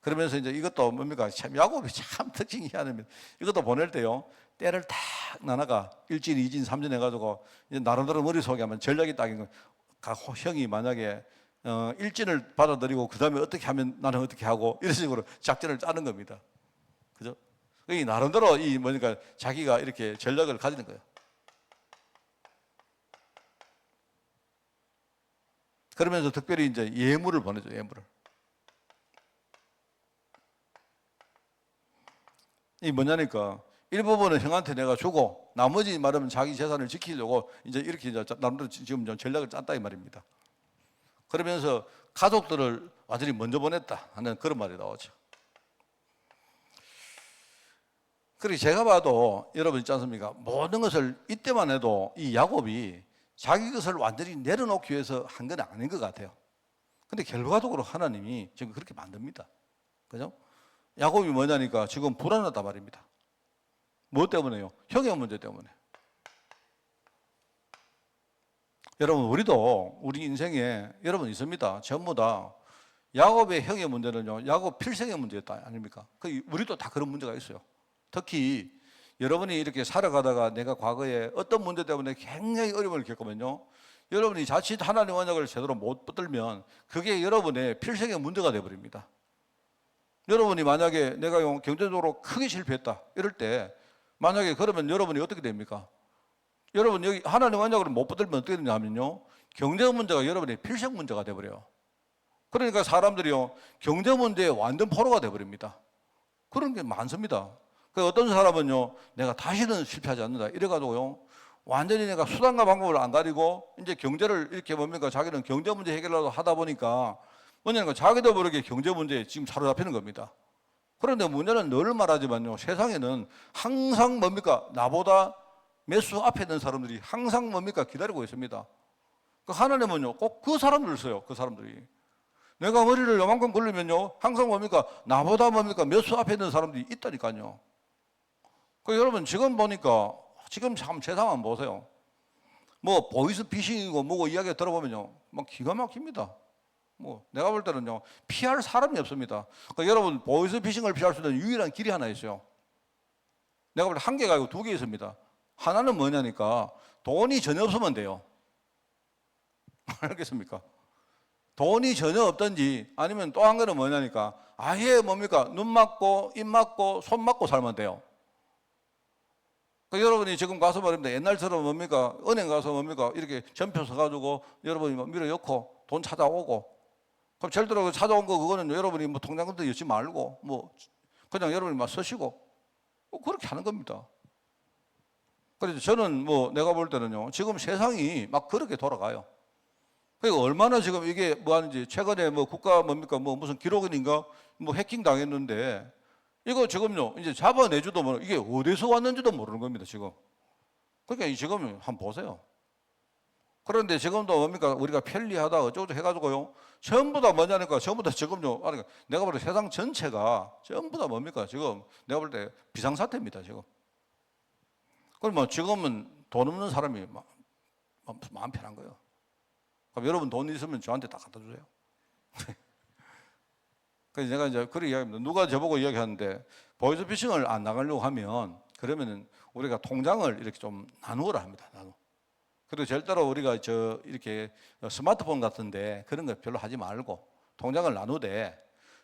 그러면서 이제 이것도 뭡니까? 참 야곱이 참 특징이 하나면, 이것도 보낼 때요, 때를 딱 나눠가 1진, 2진, 3진 해가지고 이제 나름대로 머릿속에 하면 전략이 딱인 거예요. 형이 만약에 1진을 받아들이고 그 다음에 어떻게 하면 나는 어떻게 하고, 이런 식으로 작전을 짜는 겁니다. 그죠? 이 나름대로 뭐니까 자기가 이렇게 전략을 가지는 거예요. 그러면서 특별히 이제 예물을 보내죠, 예물을. 이 뭐냐니까 일부분은 형한테 내가 주고 나머지 말하면 자기 재산을 지키려고 이제 이렇게 이제 남들 지금 전략을 짰다 이 말입니다. 그러면서 가족들을 완전히 먼저 보냈다 하는 그런 말이 나오죠. 그리고 제가 봐도 여러분 있지 않습니까? 모든 것을 이때만 해도 이 야곱이 자기 것을 완전히 내려놓기 위해서 한 건 아닌 것 같아요. 근데 결과적으로 하나님이 지금 그렇게 만듭니다. 그죠? 야곱이 뭐냐니까 지금 불안하단 말입니다. 뭐 때문에요? 형의 문제 때문에. 여러분, 우리도 우리 인생에 여러분 있습니다. 전부 다 야곱의 형의 문제는요, 야곱 필생의 문제였다 아닙니까? 우리도 다 그런 문제가 있어요. 특히 여러분이 이렇게 살아가다가 내가 과거에 어떤 문제 때문에 굉장히 어려움을 겪으면요, 여러분이 자칫 하나님 언약을 제대로 못 붙들면 그게 여러분의 필생의 문제가 되어버립니다. 여러분이 만약에 내가 경제적으로 크게 실패했다 이럴 때, 만약에 그러면 여러분이 어떻게 됩니까? 여러분 여기 하나님 언약을 못 붙들면 어떻게 되냐면요, 경제 문제가 여러분의 필생 문제가 되어버려요. 그러니까 사람들이요, 경제 문제에 완전 포로가 되어버립니다. 그런 게 많습니다. 그 어떤 사람은요, 내가 다시는 실패하지 않는다 이래가지고요, 완전히 내가 수단과 방법을 안 가리고 이제 경제를 이렇게 뭡니까, 자기는 경제 문제 해결을 하다 보니까 뭐냐면 자기도 모르게 경제 문제에 지금 사로잡히는 겁니다. 그런데 문제는 늘 말하지만요, 세상에는 항상 뭡니까, 나보다 몇 수 앞에 있는 사람들이 항상 뭡니까, 기다리고 있습니다. 그 하나님은요, 꼭 그 사람들을 써요. 그 사람들이. 내가 머리를 요만큼 굴리면요, 항상 뭡니까, 나보다 뭡니까, 몇 수 앞에 있는 사람들이 있다니까요. 그 여러분 지금 보니까 지금 참 세상 한번 보세요. 뭐 보이스 피싱이고 뭐고 이야기 들어보면요, 막 기가 막힙니다. 뭐 내가 볼 때는요, 피할 사람이 없습니다. 그러니까 여러분, 보이스 피싱을 피할 수 있는 유일한 길이 하나 있어요. 내가 볼 때 한 개가 아니고 두 개 있습니다. 하나는 뭐냐니까, 돈이 전혀 없으면 돼요. 알겠습니까? 돈이 전혀 없든지, 아니면 또 한 개는 뭐냐니까, 아예 뭡니까, 눈 맞고 입 맞고 손 맞고 살면 돼요. 그 여러분이 지금 가서 말입니다, 옛날처럼 뭡니까, 은행 가서 뭡니까, 이렇게 전표 써가지고 여러분이 밀어 넣고 돈 찾아오고, 그럼 예를 들어 찾아온 거 그거는 여러분이 뭐 통장부터 넣지 말고 뭐 그냥 여러분이 막 쓰시고 뭐 그렇게 하는 겁니다. 그래서 저는 뭐 내가 볼 때는요, 지금 세상이 막 그렇게 돌아가요. 그러니까 얼마나 지금 이게 뭐 하는지, 최근에 뭐 국가 뭡니까, 뭐 무슨 기록원인가 뭐 해킹 당했는데, 이거 지금요 이제 잡아내지도 모르고 이게 어디서 왔는지도 모르는 겁니다 지금. 그러니까 지금 한번 보세요. 그런데 지금도 뭡니까, 우리가 편리하다 어쩌고 해가지고요, 전부 다 뭐냐니까, 전부 다 지금요, 아니 내가 볼 때 세상 전체가 전부 다 뭡니까, 지금 내가 볼 때 비상사태입니다 지금. 그럼 뭐 지금은 돈 없는 사람이 마음 편한 거예요. 그럼 여러분 돈 있으면 저한테 다 갖다 주세요. 그래서 제가 이제 그렇게 이야기합니다. 누가 저보고 이야기하는데, 보이스피싱을 안 나가려고 하면 그러면은 우리가 통장을 이렇게 좀 나누어라 합니다. 그리고 절대로 우리가 이렇게 스마트폰 같은데 그런 거 별로 하지 말고 통장을 나누되,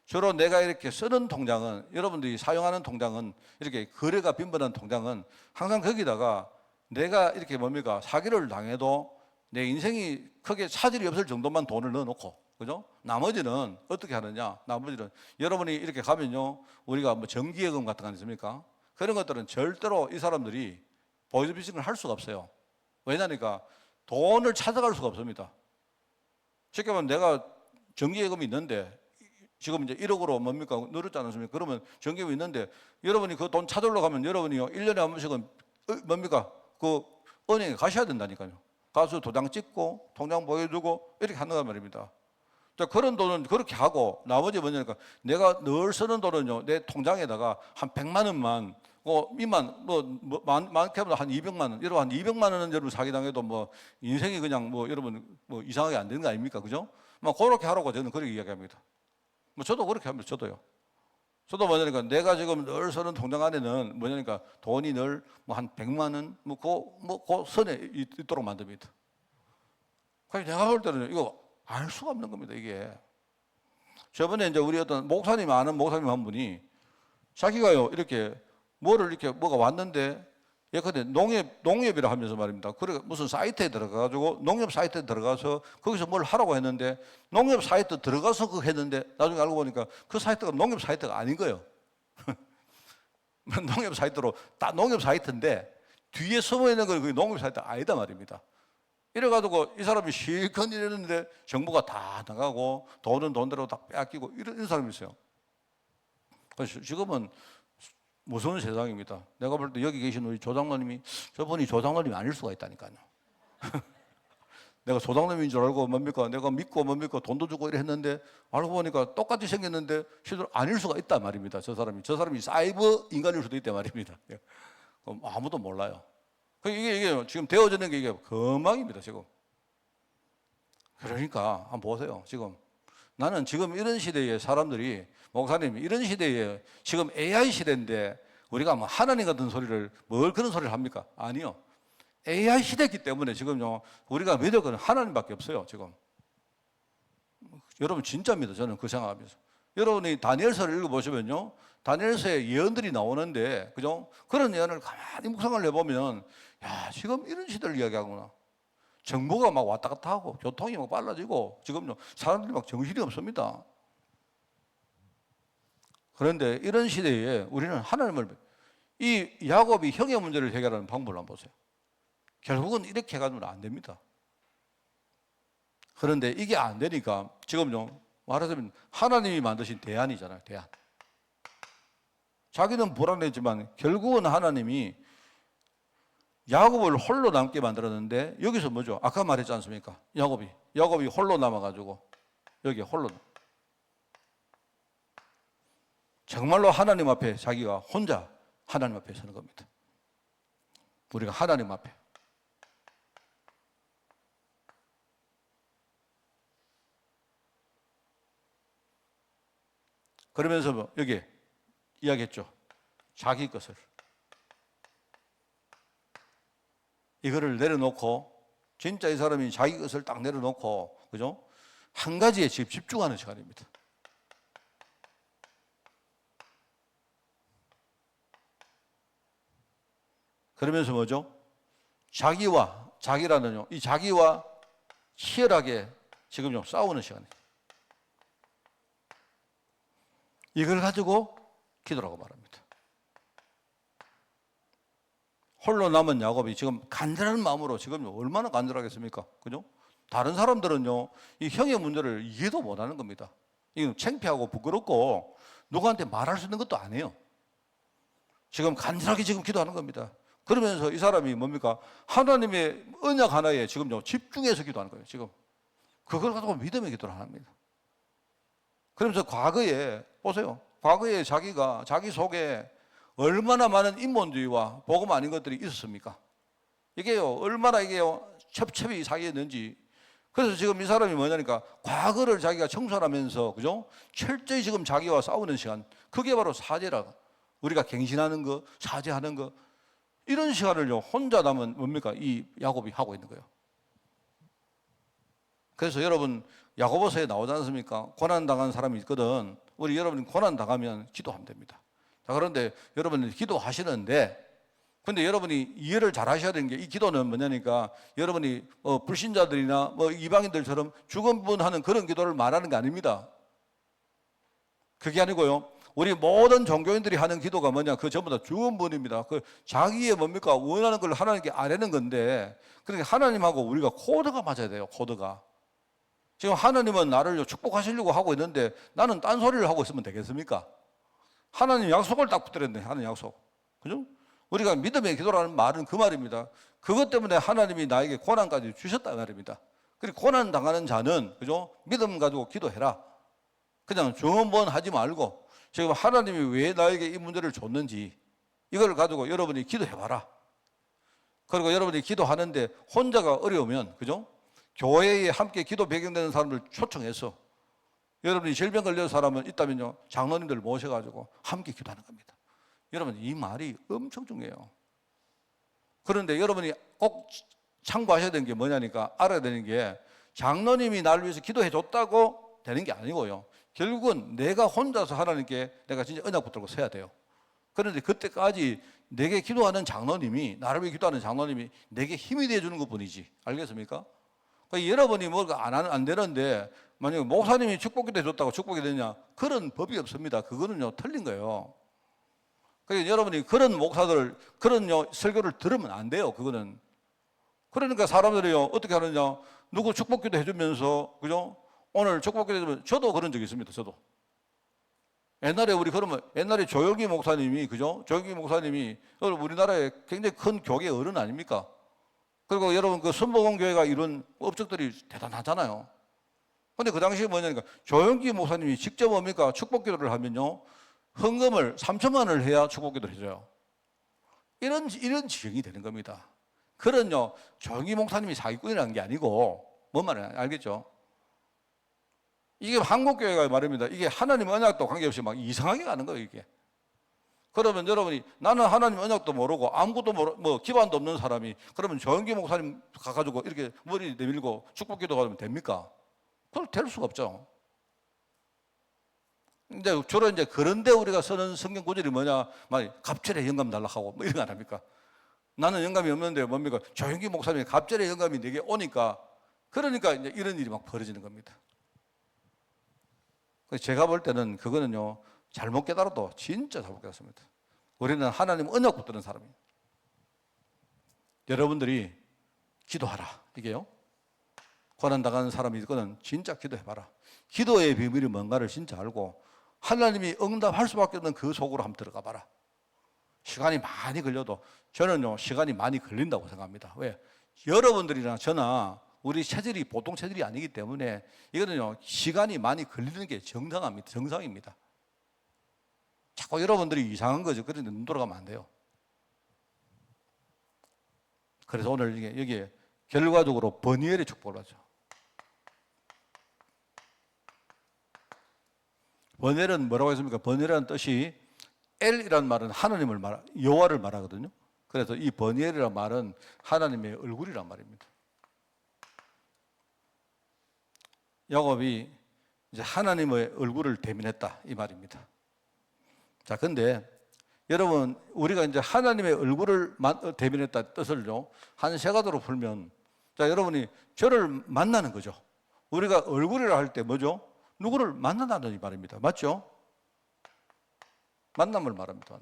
주로 내가 이렇게 쓰는 통장은, 여러분들이 사용하는 통장은, 이렇게 거래가 빈번한 통장은 항상 거기다가 내가 이렇게 뭡니까, 사기를 당해도 내 인생이 크게 차질이 없을 정도만 돈을 넣어놓고, 그죠? 나머지는 어떻게 하느냐? 나머지는 여러분이 이렇게 가면요, 우리가 뭐 정기예금 같은 거 있습니까? 그런 것들은 절대로 이 사람들이 보이스피싱을 할 수가 없어요. 왜냐니까 돈을 찾아갈 수가 없습니다. 쉽게 말하면 내가 정기예금이 있는데 지금 이제 1억으로 뭡니까 늘었지 않습니까? 그러면 정기예금이 있는데 여러분이 그 돈 찾으러 가면 여러분이요 1년에 한 번씩은 뭡니까 그 은행에 가셔야 된다니까요. 가서 도장 찍고 통장 보여주고 이렇게 한단 말입니다. 자, 그런 돈은 그렇게 하고 나머지 뭐냐니까 내가 늘 쓰는 돈은요 내 통장에다가 한 100만 원만 이만 많게 하면 한 200만 원, 여러분 한 200만 원은 여러분 사기당해도 뭐 인생이 그냥 뭐 여러분 뭐 이상하게 안 되는 거 아닙니까, 그죠? 뭐 그렇게 하라고 저는 그렇게 이야기합니다. 뭐 저도 그렇게 합니다, 저도요. 저도 뭐냐니까 내가 지금 늘 쓰는 통장 안에는 뭐냐니까 돈이 늘 뭐 한 100만 원, 그 선에 있도록 만듭니다. 그래서 내가 볼 때는 이거 알 수가 없는 겁니다, 이게. 저번에 이제 우리 어떤 목사님 아는 목사님 한 분이 자기가요 이렇게 뭐가 왔는데 예컨대 농협이라 하면서 말입니다. 그래 무슨 사이트에 들어가가지고 농협 사이트에 들어가서 거기서 뭘 하라고 했는데 농협 사이트 들어가서 그거 했는데 나중에 알고 보니까 그 사이트가 농협 사이트가 아닌 거예요. 농협 사이트로 다 농협 사이트인데 뒤에 숨어 있는 건 그게 농협 사이트가 아니다 말입니다. 이래가지고 이 사람이 실컷 이랬는데 정보가 다 나가고 돈은 돈대로 다 빼앗기고 이런 사람이 있어요. 그래서 지금은 무서운 세상입니다. 내가 볼 때 여기 계신 우리 조장로님이 저분이 조장로님이 아닐 수가 있다니까요. 내가 조장로님인 줄 알고 뭡니까 내가 믿고 뭡니까 돈도 주고 이래 했는데 알고 보니까 똑같이 생겼는데 실제로 아닐 수가 있단 말입니다. 저 사람이 사이버 인간일 수도 있단 말입니다. 아무도 몰라요. 이게 지금 되어지는 게 이게 건망입니다, 지금. 그러니까 한번 보세요, 지금. 나는 지금 이런 시대에 사람들이, 목사님, 이런 시대에 지금 AI 시대인데 우리가 뭐 하나님 같은 소리를, 뭘 그런 소리를 합니까? 아니요. AI 시대이기 때문에 지금요, 우리가 믿을 건 하나님밖에 없어요, 지금. 여러분, 진짜입니다, 저는 그 생각하면서. 여러분이 다니엘서를 읽어보시면요, 다니엘서에 예언들이 나오는데, 그죠? 그런 예언을 가만히 묵상을 해보면, 야, 지금 이런 시대를 이야기하구나. 정보가 막 왔다 갔다 하고, 교통이 막 빨라지고, 지금요, 사람들이 막 정신이 없습니다. 그런데 이런 시대에 우리는 하나님을, 이 야곱이 형의 문제를 해결하는 방법을 한번 보세요. 결국은 이렇게 해가지고는 안 됩니다. 그런데 이게 안 되니까, 지금요, 말하자면 하나님이 만드신 대안이잖아요, 대안. 자기는 불안했지만 결국은 하나님이 야곱을 홀로 남게 만들었는데 여기서 뭐죠? 아까 말했지 않습니까? 야곱이 홀로 남아가지고 여기 홀로 정말로 하나님 앞에 자기가 혼자 하나님 앞에 서는 겁니다. 우리가 하나님 앞에 그러면서 뭐 여기 이야기했죠. 자기 것을 이거를 내려놓고 진짜 이 사람이 자기 것을 딱 내려놓고 그죠? 한 가지에 집중하는 시간입니다. 그러면서 뭐죠? 자기라는요, 이 자기와 치열하게 지금요 싸우는 시간이에요. 이걸 가지고 기도라고 말합니다. 홀로 남은 야곱이 지금 간절한 마음으로 지금 얼마나 간절하겠습니까? 그죠? 다른 사람들은요, 이 형의 문제를 이해도 못 하는 겁니다. 이건 창피하고 부끄럽고 누구한테 말할 수 있는 것도 아니에요. 지금 간절하게 지금 기도하는 겁니다. 그러면서 이 사람이 뭡니까? 하나님의 언약 하나에 지금요, 집중해서 기도하는 거예요, 지금. 그걸 가지고 믿음의 기도를 합니다. 그러면서 과거에, 보세요. 과거에 자기가 자기 속에 얼마나 많은 인본주의와 복음 아닌 것들이 있었습니까? 이게요, 얼마나 이게요, 첩첩이 사귀었는지. 그래서 지금 이 사람이 뭐냐니까, 과거를 자기가 청소하면서, 그죠? 철저히 지금 자기와 싸우는 시간. 그게 바로 사죄라. 우리가 갱신하는 거, 사죄하는 거. 이런 시간을요, 혼자 남은 뭡니까? 이 야곱이 하고 있는 거예요. 그래서 여러분, 야고보서에 나오지 않습니까? 고난당한 사람이 있거든. 우리 여러분이 고난당하면 기도하면 됩니다. 자, 그런데 여러분이 기도하시는데, 근데 여러분이 이해를 잘 하셔야 되는 게, 이 기도는 뭐냐니까, 여러분이 불신자들이나 이방인들처럼 죽은 분 하는 그런 기도를 말하는 게 아닙니다. 그게 아니고요, 우리 모든 종교인들이 하는 기도가 뭐냐? 그 전부 다 주원문입니다. 그 자기의 뭡니까? 원하는 걸 하나님께 아뢰는 건데, 그러니까 하나님하고 우리가 코드가 맞아야 돼요. 코드가. 지금 하나님은 나를 축복하시려고 하고 있는데 나는 딴소리를 하고 있으면 되겠습니까? 하나님 약속을 딱 붙들었네. 하나님 약속. 그죠? 우리가 믿음의 기도라는 말은 그 말입니다. 그것 때문에 하나님이 나에게 고난까지 주셨다 말입니다. 그리고 고난 당하는 자는, 그죠? 믿음 가지고 기도해라. 그냥 중언부언 하지 말고 지금 하나님이 왜 나에게 이 문제를 줬는지 이걸 가지고 여러분이 기도해봐라. 그리고 여러분이 기도하는데 혼자가 어려우면, 그죠? 교회에 함께 기도 배경되는 사람들 초청해서, 여러분이 질병 걸린 사람은 있다면요, 장로님들 모셔가지고 함께 기도하는 겁니다. 여러분, 이 말이 엄청 중요해요. 그런데 여러분이 꼭 참고하셔야 되는 게 뭐냐니까, 알아야 되는 게, 장로님이 나를 위해서 기도해 줬다고 되는 게 아니고요, 결국은 내가 혼자서 하나님께 내가 진짜 언약 붙들고 서야 돼요. 그런데 그때까지 내게 기도하는 장로님이, 나를 위해 기도하는 장로님이 내게 힘이 되어주는 것 뿐이지. 알겠습니까? 그러니까 여러분이 뭐가 안 되는데, 만약에 목사님이 축복기도 해줬다고 축복이 되냐? 그런 법이 없습니다. 그거는요, 틀린 거예요. 그러니까 여러분이 그런 목사들, 그런 설교를 들으면 안 돼요. 그거는. 그러니까 사람들이요, 어떻게 하느냐? 누구 축복기도 해주면서, 그죠? 오늘 축복기도 해주면, 저도 그런 적이 있습니다. 저도. 옛날에 우리 그러면, 옛날에 조영기 목사님이, 그죠? 조영기 목사님이 우리나라에 굉장히 큰 교계 어른 아닙니까? 그리고 여러분 그 선보공교회가 이런 업적들이 대단하잖아요. 근데 그 당시에 뭐냐니까, 조영기 목사님이 직접 뭡니까? 축복기도를 하면요, 헌금을 3천만 원을 해야 축복기도를 해줘요. 이런 지경이 되는 겁니다. 그런요, 조영기 목사님이 사기꾼이라는 게 아니고, 뭔 말이냐, 알겠죠? 이게 한국교회가 말입니다. 이게 하나님 언약도 관계없이 막 이상하게 가는 거예요, 이게. 그러면 여러분이, 나는 하나님 언약도 모르고 아무것도 뭐 기반도 없는 사람이, 그러면 조영기 목사님 가가지고 이렇게 머리 내밀고 축복기도 하면 됩니까? 그건 될 수가 없죠. 이제 주로 이제 그런데 우리가 쓰는 성경 구절이 뭐냐, 막 갑절에 영감 달라고 뭐 이런 거 안 합니까? 나는 영감이 없는데 뭡니까? 조영기 목사님이 갑절에 영감이 내게 오니까, 그러니까 이제 이런 일이 막 벌어지는 겁니다. 제가 볼 때는 그거는요, 잘못 깨달아도 진짜 잘못 깨달았습니다. 우리는 하나님 언약 붙드는 사람이에요. 여러분들이 기도하라. 이게요, 고난당하는 사람이 있거든 진짜 기도해봐라. 기도의 비밀이 뭔가를 진짜 알고 하나님이 응답할 수밖에 없는 그 속으로 한번 들어가 봐라. 시간이 많이 걸려도, 저는요, 시간이 많이 걸린다고 생각합니다. 왜? 여러분들이나 저나 우리 체질이 보통 체질이 아니기 때문에 이거는요, 시간이 많이 걸리는 게 정상입니다. 자꾸 여러분들이 이상한 거죠. 그런데 눈 돌아가면 안 돼요. 그래서 오늘 여기에 결과적으로 버니엘의 축복을 하죠. 버니엘은 뭐라고 했습니까? 버니엘이라는 뜻이, 엘이라는 말은 하나님을 여호와를 말하거든요. 그래서 이 버니엘이라는 말은 하나님의 얼굴이란 말입니다. 야곱이 이제 하나님의 얼굴을 대면했다, 이 말입니다. 자, 근데 여러분, 우리가 이제 하나님의 얼굴을 대면했다 뜻을요, 한 세 가지로 풀면, 자, 여러분이 저를 만나는 거죠. 우리가 얼굴이라 할 때 뭐죠? 누구를 만난다는 이 말입니다. 맞죠? 만남을 말합니다.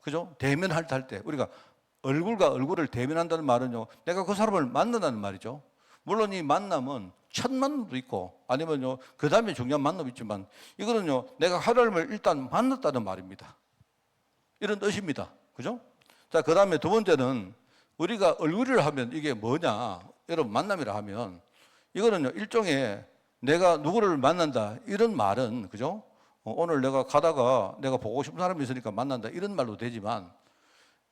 그죠? 대면할 때 우리가 얼굴과 얼굴을 대면한다는 말은요, 내가 그 사람을 만난다는 말이죠. 물론 이 만남은 첫 만남도 있고 아니면요, 그 다음에 중요한 만남이 있지만, 이거는요, 내가 하나님을 일단 만났다는 말입니다. 이런 뜻입니다. 그죠? 자, 그 다음에 두 번째는, 우리가 얼굴을 하면 이게 뭐냐, 여러분, 만남이라 하면 이거는요, 일종의 내가 누구를 만난다, 이런 말은, 그죠? 오늘 내가 가다가 내가 보고 싶은 사람이 있으니까 만난다, 이런 말도 되지만,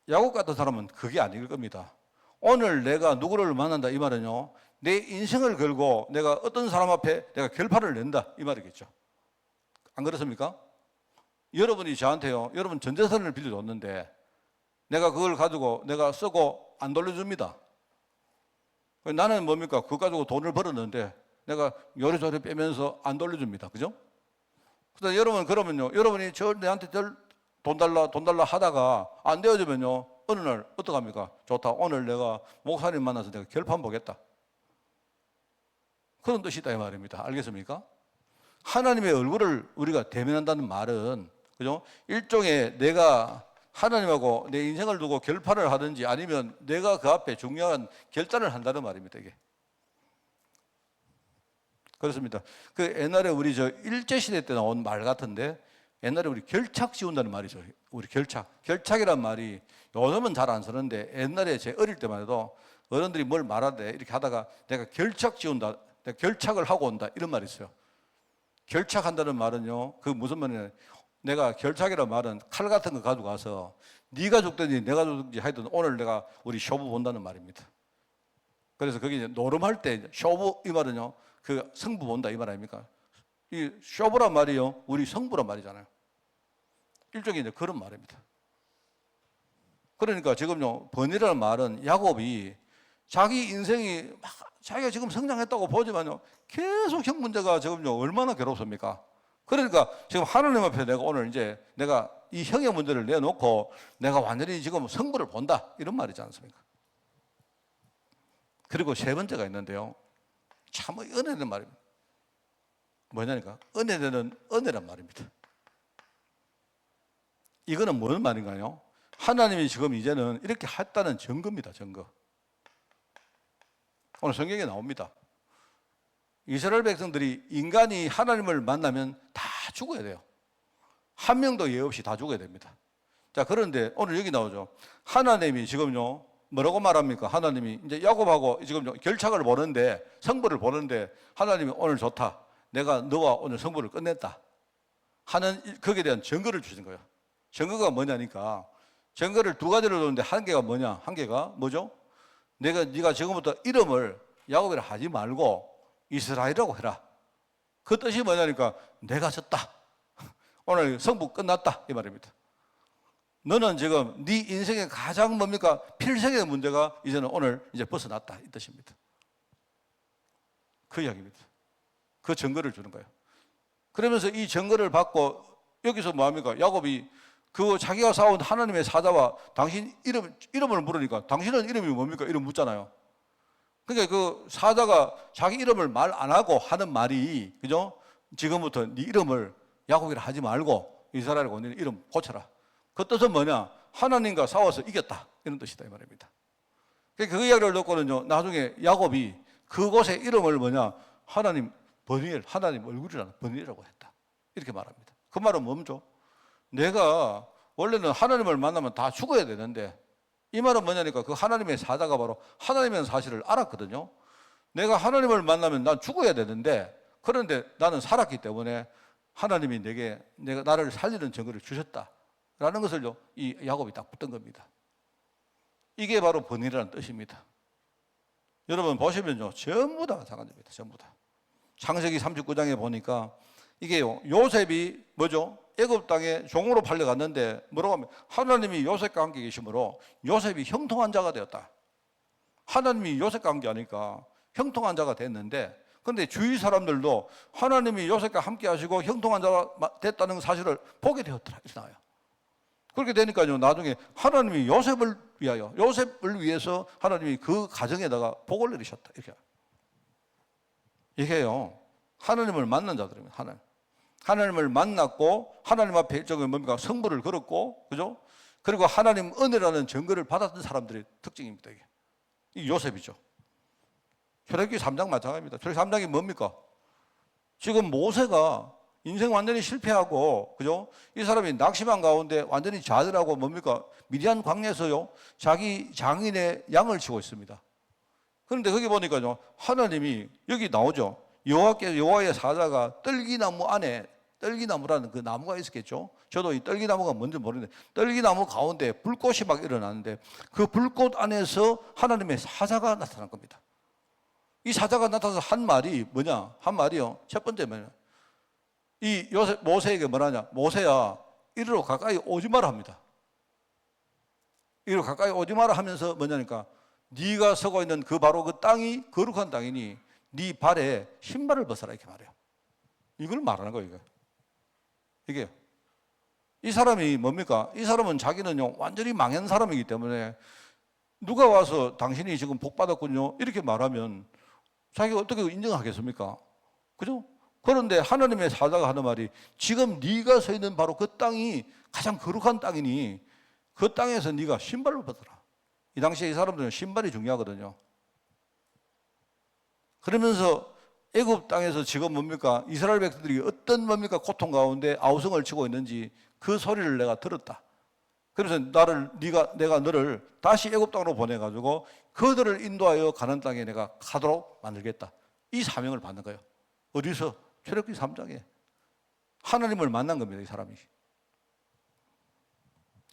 야곱 같은 사람은 그게 아닐 겁니다. 오늘 내가 누구를 만난다, 이 말은요, 내 인생을 걸고 내가 어떤 사람 앞에 내가 결판을 낸다, 이 말이겠죠. 안 그렇습니까? 여러분이 저한테요, 여러분 전 재산을 빌려줬는데 내가 그걸 가지고 내가 쓰고 안 돌려줍니다. 나는 뭡니까? 그거 가지고 돈을 벌었는데 내가 요리조리 빼면서 안 돌려줍니다. 그죠? 그래서 여러분, 그러면요, 여러분이 내한테 돈 달라 하다가 안 되어주면요, 어느 날 어떡합니까? 좋다, 오늘 내가 목사님 만나서 내가 결판 보겠다, 그런 뜻이다, 이 말입니다. 알겠습니까? 하나님의 얼굴을 우리가 대면한다는 말은, 그죠? 일종의 내가 하나님하고 내 인생을 두고 결판을 하든지 아니면 내가 그 앞에 중요한 결단을 한다는 말입니다, 이게. 그렇습니다. 그 옛날에 우리 저 일제시대 때 나온 말 같은데, 옛날에 우리 결착 지운다는 말이죠. 우리 결착이란 말이 요즘은 잘 안 쓰는데, 옛날에 제 어릴 때만 해도 어른들이 뭘 말하대 이렇게 하다가 내가 결착 지운다, 내가 결착을 하고 온다, 이런 말이 있어요. 결착한다는 말은요, 그 무슨 말이냐, 내가 결착이란 말은 칼 같은 거 가지고 가서 네가 죽든지 내가 죽든지 하여튼 오늘 내가 우리 쇼부 본다는 말입니다. 그래서 거기 이제 노름할 때 쇼부, 이 말은요, 그 성부 본다, 이 말 아닙니까? 이 쇼부란 말이요, 우리 성부란 말이잖아요. 일종의 이제 그런 말입니다. 그러니까 지금요, 번이라는 말은 야곱이 자기 인생이 막 자기가 지금 성장했다고 보지만요, 계속 형 문제가 지금요 얼마나 괴롭습니까? 그러니까 지금 하나님 앞에 내가 오늘 이제 내가 이 형의 문제를 내놓고 내가 완전히 지금 성부를 본다, 이런 말이지 않습니까? 그리고 세 번째가 있는데요, 참 은혜된 말입니다. 뭐냐니까, 은혜되는 은혜란 말입니다. 이거는 무슨 말인가요? 하나님이 지금 이제는 이렇게 했다는 증거입니다, 증거. 오늘 성경에 나옵니다. 이스라엘 백성들이 인간이 하나님을 만나면 다 죽어야 돼요. 한 명도 예 없이 다 죽어야 됩니다. 자, 그런데 오늘 여기 나오죠. 하나님이 지금요, 뭐라고 말합니까? 하나님이 이제 야곱하고 지금 결착을 보는데, 성부를 보는데, 하나님이 오늘 좋다, 내가 너와 오늘 성부를 끝냈다 하는, 거기에 대한 증거를 주신 거예요. 증거가 뭐냐니까, 증거를 두 가지를 줬는데 한 개가 뭐냐? 한 개가 뭐죠? 네가 지금부터 이름을 야곱이라 하지 말고 이스라엘이라고 해라. 그 뜻이 뭐냐니까, 내가 졌다, 오늘 성부 끝났다, 이 말입니다. 너는 지금 네 인생의 가장 뭡니까? 필생의 문제가 이제는 오늘 이제 벗어났다, 이 뜻입니다. 그 이야기입니다. 그 증거를 주는 거예요. 그러면서 이 증거를 받고 여기서 뭐합니까? 야곱이 그 자기가 싸운 하나님의 사자와 당신 이름을 물으니까, 당신은 이름이 뭡니까? 이름 묻잖아요. 그러니까 그 사자가 자기 이름을 말 안 하고 하는 말이, 그죠? 지금부터 네 이름을 야곱이라 하지 말고 이스라엘이라고 네 이름 고쳐라. 그 뜻은 뭐냐? 하나님과 싸워서 이겼다, 이런 뜻이다, 이 말입니다. 그 이야기를 듣고는요, 나중에 야곱이 그곳의 이름을 뭐냐? 하나님 버니엘, 하나님 얼굴이라는 버니엘이라고 했다, 이렇게 말합니다. 그 말은 뭐죠? 내가 원래는 하나님을 만나면 다 죽어야 되는데, 이 말은 뭐냐니까, 그 하나님의 사자가 바로 하나님의 사실을 알았거든요. 내가 하나님을 만나면 난 죽어야 되는데, 그런데 나는 살았기 때문에 하나님이 내가 나를 살리는 증거를 주셨다라는 것을요, 이 야곱이 딱 붙던 겁니다. 이게 바로 번이라는 뜻입니다. 여러분 보시면요, 전부 다 마찬가지입니다. 전부 다. 창세기 39장에 보니까 이게요, 요셉이 뭐죠? 애굽 땅에 종으로 팔려갔는데 뭐라고 하면, 하나님이 요셉과 함께 계심으로 요셉이 형통한 자가 되었다. 하나님이 요셉과 함께 하니까 형통한 자가 됐는데, 그런데 주위 사람들도 하나님이 요셉과 함께 하시고 형통한 자가 됐다는 사실을 보게 되었더라, 이렇게 나와요. 그렇게 되니까요, 나중에 하나님이 요셉을 위해서 하나님이 그 가정에다가 복을 내리셨다, 이렇게. 이게요, 하나님을 만난 자들입니다. 하나님을 만났고 하나님 앞에 일종의 뭡니까? 성부를 걸었고, 그죠? 그리고 하나님 은혜라는 증거를 받았던 사람들의 특징입니다. 이게 요셉이죠. 출애굽기 3장 마찬가지입니다. 출애굽기 3장이 뭡니까? 지금 모세가 인생 완전히 실패하고, 그죠? 이 사람이 낙심한 가운데 완전히 좌절하고 뭡니까? 미디안 광야에서요, 자기 장인의 양을 치고 있습니다. 그런데 거기 보니까요, 하나님이 여기 나오죠. 여호와의 사자가 떨기나무 안에, 떨기나무라는 그 나무가 있었겠죠. 저도 이 떨기나무가 뭔지 모르는데, 떨기나무 가운데 불꽃이 막 일어나는데, 그 불꽃 안에서 하나님의 사자가 나타난 겁니다. 이 사자가 나타나서 한 말이 뭐냐? 한 말이요, 첫 번째 뭐냐? 이 모세에게 뭐라냐? 모세야, 이리로 가까이 오지 마라 합니다. 이리로 가까이 오지 마라 하면서 뭐냐니까, 네가 서고 있는 그 바로 그 땅이 거룩한 땅이니 네 발에 신발을 벗어라, 이렇게 말해요. 이걸 말하는 거예요, 이게. 이 사람이 뭡니까? 이 사람은 자기는요, 완전히 망한 사람이기 때문에 누가 와서 당신이 지금 복 받았군요, 이렇게 말하면 자기가 어떻게 인정하겠습니까? 그죠? 그런데 하나님의 사자가 하는 말이 지금 네가 서 있는 바로 그 땅이 가장 거룩한 땅이니 그 땅에서 네가 신발을 벗어라. 이 당시에 이 사람들은 신발이 중요하거든요. 그러면서 애굽 땅에서 지금 뭡니까? 이스라엘 백성들이 어떤 뭡니까? 고통 가운데 아우성을 치고 있는지 그 소리를 내가 들었다. 그래서 내가 너를 다시 애굽 땅으로 보내가지고 그들을 인도하여 가나안 땅에 내가 가도록 만들겠다. 이 사명을 받는 거예요. 어디서? 출애굽기 3장에 하나님을 만난 겁니다. 이 사람이.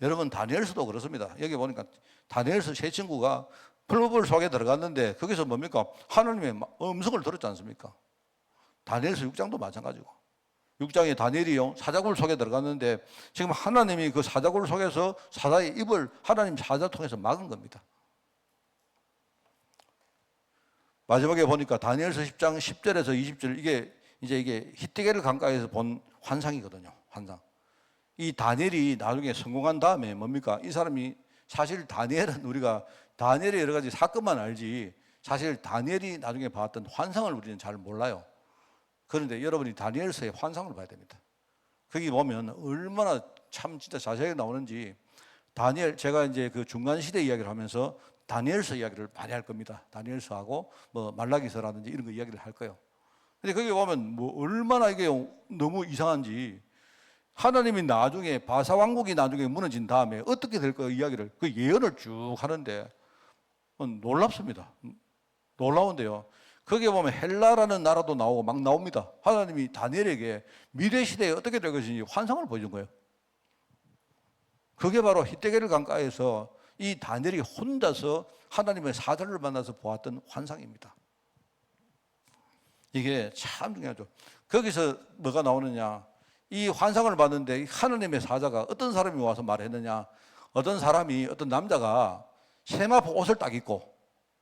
여러분 다니엘서도 그렇습니다. 여기 보니까 다니엘서 세 친구가 풀무불 속에 들어갔는데 거기서 뭡니까? 하나님의 음성을 들었지 않습니까? 다니엘서 6장도 마찬가지고 6장에 다니엘이요 사자굴 속에 들어갔는데 지금 하나님이 그 사자굴 속에서 사자의 입을 하나님 사자 통해서 막은 겁니다. 마지막에 보니까 다니엘서 10장 10절에서 20절 이게 히데겔 강가에서 본 환상이거든요. 환상. 이 다니엘이 나중에 성공한 다음에 뭡니까? 이 사람이 사실 다니엘은 우리가 다니엘의 여러 가지 사건만 알지 사실 다니엘이 나중에 봤던 환상을 우리는 잘 몰라요. 그런데 여러분이 다니엘서의 환상을 봐야 됩니다. 거기 보면 얼마나 참 진짜 자세하게 나오는지 제가 이제 그 중간 시대 이야기를 하면서 다니엘서 이야기를 많이 할 겁니다. 다니엘서하고 뭐 말라기서라든지 이런 거 이야기를 할 거예요. 근데 거기 보면 뭐 얼마나 이게 너무 이상한지 하나님이 나중에 바사 왕국이 나중에 무너진 다음에 어떻게 될 거 이야기를 그 예언을 쭉 하는데 놀랍습니다. 놀라운데요. 거기에 보면 헬라라는 나라도 나오고 막 나옵니다. 하나님이 다니엘에게 미래 시대에 어떻게 될 것인지 환상을 보여준 거예요. 그게 바로 히데겔 강가에서 이 다니엘이 혼자서 하나님의 사자를 만나서 보았던 환상입니다. 이게 참 중요하죠. 거기서 뭐가 나오느냐? 이 환상을 봤는데 하나님의 사자가 어떤 사람이 와서 말했느냐? 어떤 남자가 세마포 옷을 딱 입고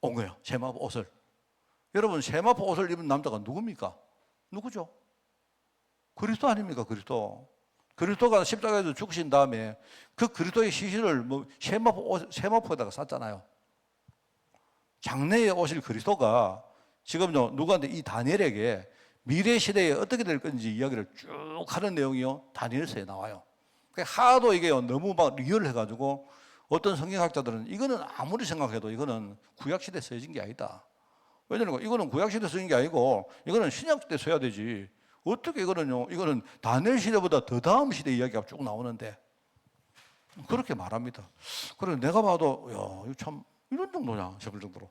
온 거예요. 세마포 옷을. 여러분 세마포 옷을 입은 남자가 누굽니까? 누구죠? 그리스도 아닙니까? 그리스도가 십자가에서 죽으신 다음에 그 그리스도의 시신을 세마포에다가 쌌잖아요. 장래에 오실 그리스도가 지금요 누구한테 이 다니엘에게 미래 시대에 어떻게 될 건지 이야기를 쭉 하는 내용이요 다니엘서에 나와요. 하도 이게 너무 막 리얼해가지고 어떤 성경학자들은 이거는 아무리 생각해도 이거는 구약 시대에 써진 게 아니다. 왜냐면 이거는 구약 시대에 쓰인 게 아니고 이거는 신약 시대에 써야 되지. 어떻게 이거는 다니엘 시대보다 더 다음 시대 이야기가 쭉 나오는데 그렇게 말합니다. 그래서 내가 봐도 야 이거 참 이런 정도냐 싶을 정도로.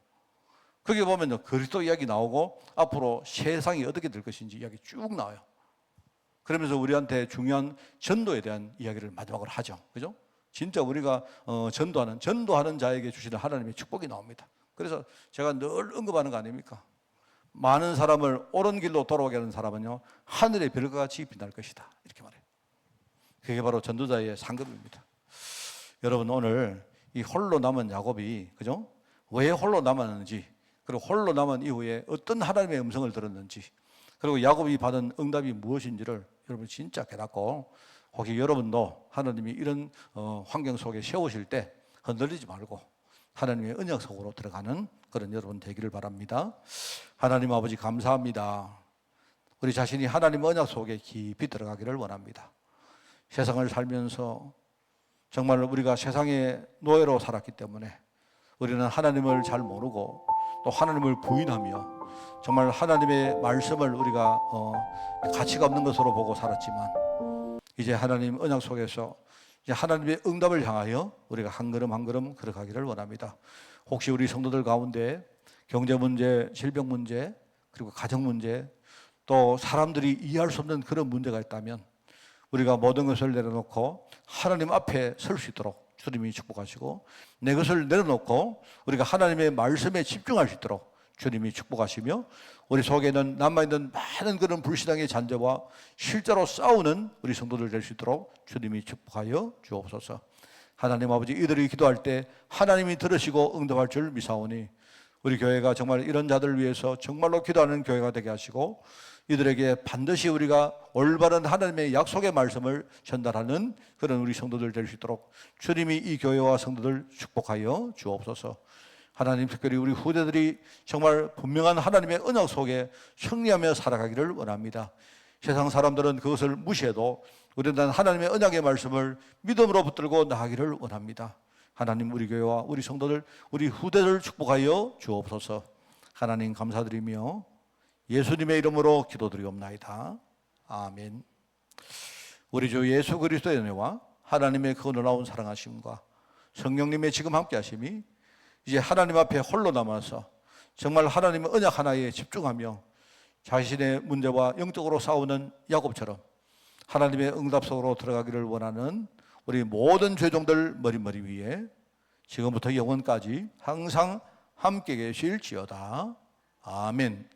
거기 보면 그리스도 이야기 나오고 앞으로 세상이 어떻게 될 것인지 이야기 쭉 나와요. 그러면서 우리한테 중요한 전도에 대한 이야기를 마지막으로 하죠. 그죠? 진짜 우리가 전도하는 자에게 주시는 하나님의 축복이 나옵니다. 그래서 제가 늘 언급하는 거 아닙니까? 많은 사람을 옳은 길로 돌아오게 하는 사람은요 하늘의 별과 같이 빛날 것이다. 이렇게 말해요. 그게 바로 전도자의 상급입니다. 여러분 오늘 이 홀로 남은 야곱이 그죠? 왜 홀로 남았는지 그리고 홀로 남은 이후에 어떤 하나님의 음성을 들었는지 그리고 야곱이 받은 응답이 무엇인지를 여러분 진짜 깨닫고 혹시 여러분도 하나님이 이런 환경 속에 세우실 때 흔들리지 말고 하나님의 언약 속으로 들어가는 그런 여러분 되기를 바랍니다. 하나님 아버지 감사합니다. 우리 자신이 하나님 언약 속에 깊이 들어가기를 원합니다. 세상을 살면서 정말 우리가 세상의 노예로 살았기 때문에 우리는 하나님을 잘 모르고 또 하나님을 부인하며 정말 하나님의 말씀을 우리가 가치가 없는 것으로 보고 살았지만 이제 하나님 언약 속에서 이제 하나님의 응답을 향하여 우리가 한 걸음 한 걸음 걸어가기를 원합니다. 혹시 우리 성도들 가운데 경제 문제, 질병 문제, 그리고 가정 문제, 또 사람들이 이해할 수 없는 그런 문제가 있다면 우리가 모든 것을 내려놓고 하나님 앞에 설 수 있도록 주님이 축복하시고 내 것을 내려놓고 우리가 하나님의 말씀에 집중할 수 있도록 주님이 축복하시며 우리 속에는 남아있는 많은 그런 불신앙의 잔재와 실제로 싸우는 우리 성도들 될 수 있도록 주님이 축복하여 주옵소서. 하나님 아버지 이들이 기도할 때 하나님이 들으시고 응답할 줄 미사오니 우리 교회가 정말 이런 자들을 위해서 정말로 기도하는 교회가 되게 하시고 이들에게 반드시 우리가 올바른 하나님의 약속의 말씀을 전달하는 그런 우리 성도들 될 수 있도록 주님이 이 교회와 성도들 축복하여 주옵소서. 하나님, 특별히 우리 후대들이 정말 분명한 하나님의 언약 속에 승리하며 살아가기를 원합니다. 세상 사람들은 그것을 무시해도 우리는 하나님의 언약의 말씀을 믿음으로 붙들고 나아가기를 원합니다. 하나님, 우리 교회와 우리 성도들, 우리 후대를 축복하여 주옵소서. 하나님 감사드리며 예수님의 이름으로 기도드리옵나이다. 아멘. 우리 주 예수 그리스도의 은혜와 하나님의 그 놀라운 사랑하심과 성령님의 지금 함께 하심이 이제 하나님 앞에 홀로 남아서 정말 하나님의 언약 하나에 집중하며 자신의 문제와 영적으로 싸우는 야곱처럼 하나님의 응답 속으로 들어가기를 원하는 우리 모든 죄종들 머리머리 위에 지금부터 영원까지 항상 함께 계실지어다. 아멘.